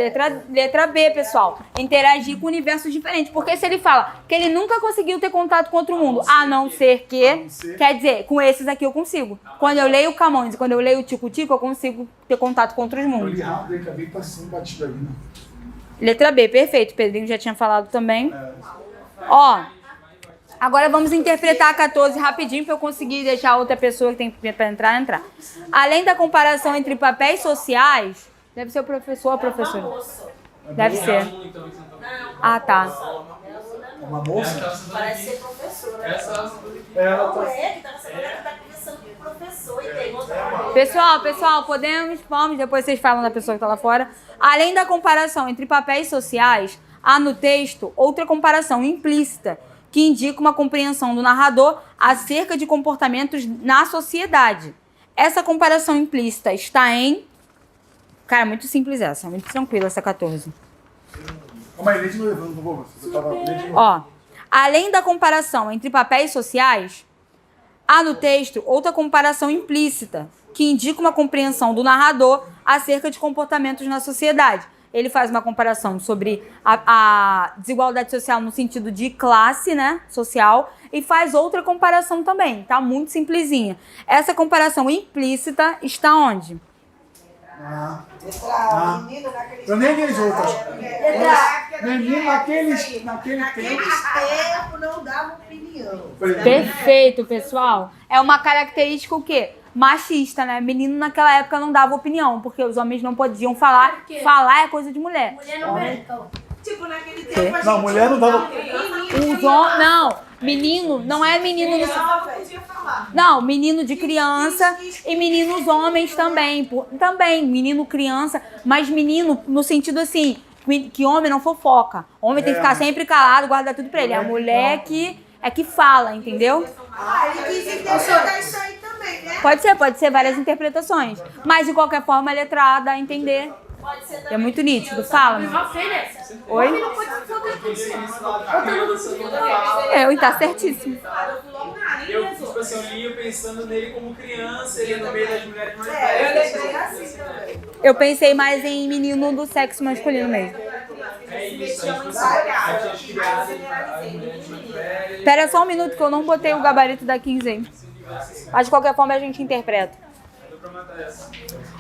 letra B, pessoal. Interagir com universos diferentes. Porque se ele fala que ele nunca conseguiu ter contato com outro mundo, a não ser que, quer dizer, com esses aqui eu consigo. Quando eu leio o Camões e quando eu leio o Tico-Tico, eu consigo ter contato com outros Eu mundos. li rápido e acabei passando batido ali, né? Letra B, perfeito. Pedrinho já tinha falado também. Ó, agora vamos interpretar a 14 rapidinho para eu conseguir deixar a outra pessoa que tem para entrar. Além da comparação entre papéis sociais, deve ser o professor ou a professora? Deve ser. Ah, tá. Uma moça? Parece ser professora. Essa Ela Não tá... é, que tá sabendo que tá conversando com o professor e tem outra. Pessoal, vamos, depois vocês falam da pessoa que tá lá fora. Além da comparação entre papéis sociais, há no texto outra comparação implícita, que indica uma compreensão do narrador acerca de comportamentos na sociedade. Essa comparação implícita está em... Cara, muito simples essa, muito tranquila essa 14. Calma aí, lê de novo, não vou. Você tava lê de novo. Ó, além da comparação entre papéis sociais, há no texto outra comparação implícita, que indica uma compreensão do narrador acerca de comportamentos na sociedade. Ele faz uma comparação sobre a desigualdade social no sentido de classe, né, social, e faz outra comparação também, tá? Muito simplesinha. Essa comparação implícita está onde? Menino naquele... Eu nem li as outras. Menino naquele tempo. Naquele tempo não dava opinião. Perfeito, pessoal. É uma característica o quê? Machista, né? Menino naquela época não dava opinião, porque os homens não podiam falar. Falar é coisa de mulher. Mulher não é, então. Tipo, naquele tempo a gente... Não, mulher não dava... Não, menino não é menino no... podia falar. Não, menino de criança e meninos homens também. Também, menino criança, mas menino no sentido assim, que homem não fofoca. Homem tem que ficar sempre calado, guardar tudo pra ele. A mulher que fala, entendeu? Ele quis interpretar isso aí também, né? Pode ser várias interpretações. Mas de qualquer forma, a letra A dá a entender. Pode ser É muito nítido. Fala. Oi? Tá certíssimo. Eu, tipo assim, eu lia pensando nele como criança, ele no meio das mulheres mais Eu velhas. lembrei assim também. Eu pensei mais em menino do sexo masculino mesmo. É isso, a gente tinha as criadas, as mulheres mais velhas. Espera só um minuto que eu não botei o gabarito da 15 aí. Mas de qualquer forma a gente interpreta. Deu pra matar essa.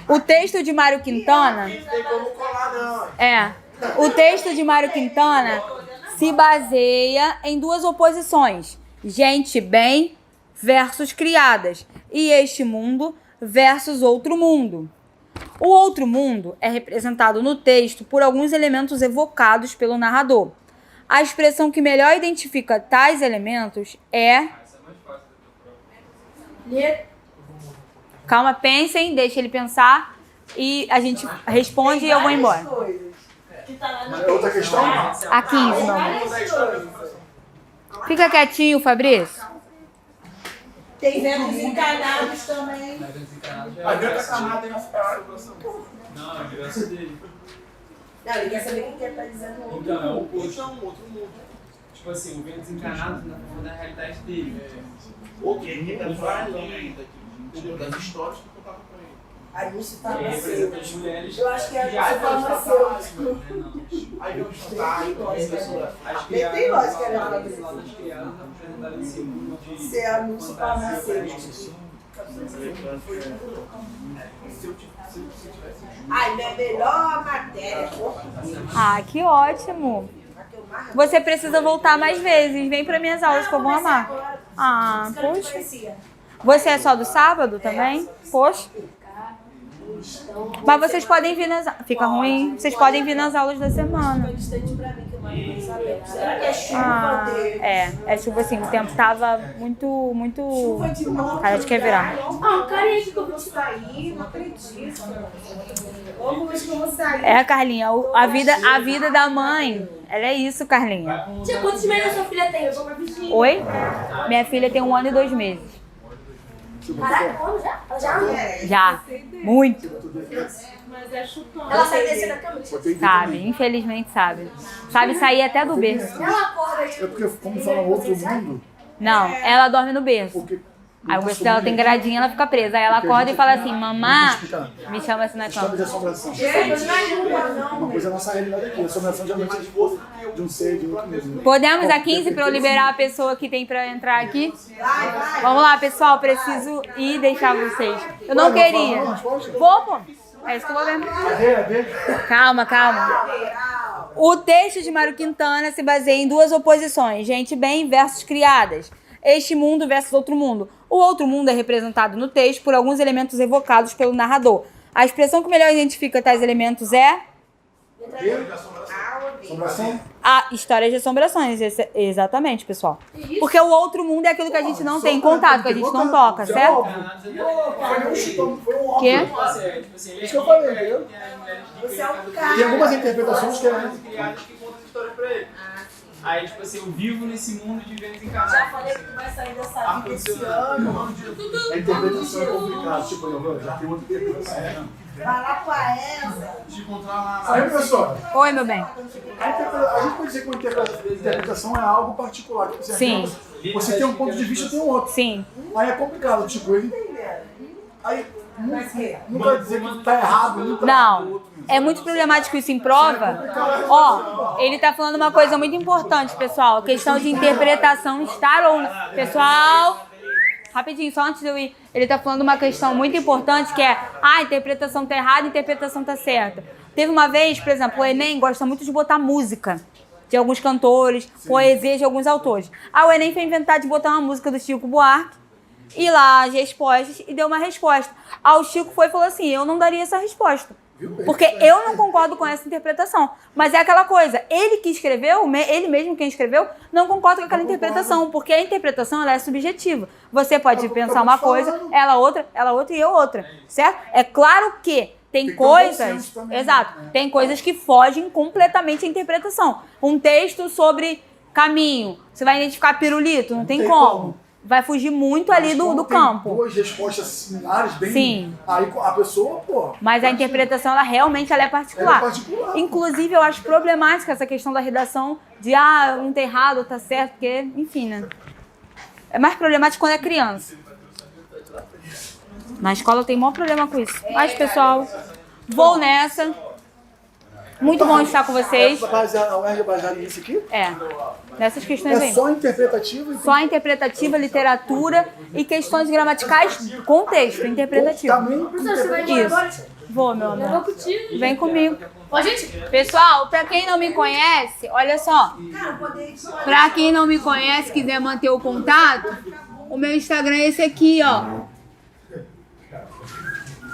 O texto de Mário Quintana... Não tem como colar, não. O texto de Mário Quintana se baseia em duas oposições. Gente bem versus criadas. E este mundo versus outro mundo. O outro mundo é representado no texto por alguns elementos evocados pelo narrador. A expressão que melhor identifica tais elementos é... Calma, pensem, deixa ele pensar e a gente responde e eu vou embora. Outra questão? A 15, meu amor. Fica quietinho, Fabrício. Tem ventos encarnados também. A Deus tá camada aí nessa parada. Não, é a graça dele. Não, ele quer saber o que ele tá dizendo. Então, é o oposto. Então, outro mundo. Tipo assim, o vento desencarnado na forma da realidade dele. O que? Ele tá falando ainda das histórias que eu contava com ele. Anúncio Ele representa farmacêutico. as mulheres. Eu acho que é que anúncio farmacêutico. Aí eu estudar e As Nem tem criadas, lógica, né? as criadas apresentaram esse mundo de Ser anúncio farmacêutico. Ai, não é melhor matéria. Ah, que ótimo. Você precisa voltar mais vezes. Vem para minhas aulas que eu vou amar. Ah, poxa. Você é só do sábado também? Poxa. estão... Mas vocês podem vir nas... Fica ruim? Vocês podem vir nas aulas da semana. Fica distante pra mim, que eu moro em Isabel. Será que é chuva dele? É chuva assim, o tempo tava muito... Chuva de novo. Cara, a gente quer virar. Ah, o cara que eu vou te sair, não acredito. Como que eu vou sair? É, Carlinha, a vida da mãe, ela é isso, Carlinha. Tia, quantos meses a sua filha tem? Eu sou uma vizinha. Oi? Minha filha tem 1 ano e 2 meses. Caraca, quando já? Ela já anda? Já. Muito. Ela sai descer da cama? Sabe, infelizmente sabe. Sabe sair até do berço. Ela acorda, tipo... É porque, como fala outro mundo, Não, ela dorme no berço. porque... Aí o berço dela tem gradinha, ela fica presa. Aí ela acorda e fala assim, mamá, me chama assim na História cama. de assombração. Não, Uma coisa é a nossa realidade aqui. A assombração geralmente é de um ser, de outro mesmo. Podemos a 15 pra eu liberar a pessoa que tem pra entrar aqui? Vamos lá, pessoal, preciso ir deixar vocês. Eu não queria. Vou, pô. É isso que eu vou ver. Calma. O texto de Mário Quintana se baseia em 2 oposições, gente bem versus criadas. Este mundo versus outro mundo. O outro mundo é representado no texto por alguns elementos evocados pelo narrador. A expressão que melhor identifica tais elementos é... Assombração? A história de assombrações, exatamente, pessoal. Porque o outro mundo é aquilo que a gente não tem contato, que a gente não toca, certo? Foi um chutão, foi um óbvio. Quê? Isso que eu falei, entendeu? você é um cara. Tem algumas interpretações que é... criadas que contam história pra ele. Aí, tipo assim, eu vivo nesse mundo de Vênus Já encarnado. falei que tu vai sair dessa vida esse ano. A interpretação é complicada. Tipo, eu já tenho outra interpretação. Vai lá com a Elza. De encontrar lá Aí, professor, Oi, meu bem. a gente pode dizer que uma interpretação é algo particular. Tipo, Sim. Você tem um ponto de vista, tem um outro. Sim. Aí é complicado, tipo, ele... Aí, não quer dizer que tá errado. Não. Tá Não, é muito problemático isso em prova. Ó, ele tá falando uma coisa muito importante, pessoal. A questão de interpretação estar ou não. Pessoal, rapidinho, só antes de eu ir. Ele tá falando uma questão muito importante que é a interpretação tá errada, a interpretação tá certa. Teve uma vez, por exemplo, o Enem gosta muito de botar música de alguns cantores, poesia de alguns autores. Aí o Enem foi inventar de botar uma música do Chico Buarque e lá as respostas e deu uma resposta. Aí o Chico foi e falou assim, eu não daria essa resposta. Porque eu não concordo com essa interpretação. Mas é aquela coisa, ele que escreveu, ele mesmo quem escreveu, não concorda com aquela interpretação, porque a interpretação ela é subjetiva. Você pode pensar uma coisa, ela outra e eu outra, certo? É claro que tem coisas, exato, tem coisas que fogem completamente à interpretação. Um texto sobre caminho, você vai identificar pirulito, não tem como. Vai fugir muito ali do campo. Duas respostas similares, bem... Sim. Aí a pessoa, pô... Mas a interpretação, ela realmente ela é particular. Ela é particular. Inclusive, eu acho problemática essa questão da redação de, um tá errado, tá certo, porque, enfim, né? É mais problemático quando é criança. Na escola eu tenho maior problema com isso. Mas, pessoal, vou nessa. Muito bom estar com vocês. A UERJ é baseada nisso aqui? É, nessas questões É aí. só interpretativa? Só interpretativa, literatura e questões gramaticais, contexto, interpretativo. Também Professor, você vai embora agora? Isso. Vou, meu Eu vou amor. contigo. Vem comigo. Ó, gente, Pessoal, pra quem não me conhece, olha só. Pra quem não me conhece, quiser manter o contato, o meu Instagram é esse aqui, ó.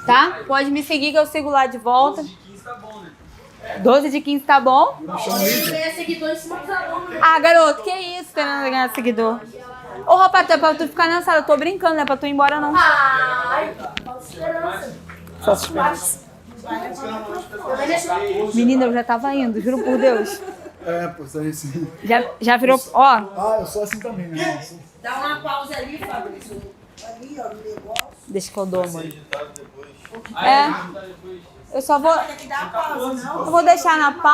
Tá? Pode me seguir que eu sigo lá de volta. 12 de 15 tá bom? ele ganha seguidor em cima dos alunos. Ah, garoto, que isso, querendo ganhar seguidor? Ô, rapaz, é pra tu ficar nessa sala, eu tô brincando, não é pra tu ir embora, não. Ai, falta esperança. Só esperança. Menina, eu já tava indo, juro por Deus. É, pô, isso aí sim. Já virou, ó. Ah, eu sou assim também, né? Dá uma pausa ali, Fabrício. Ali, ó, no negócio. Deixa que eu dou, mano. É, eu só vou, Tem que dar uma pausa, não? eu vou deixar na pausa.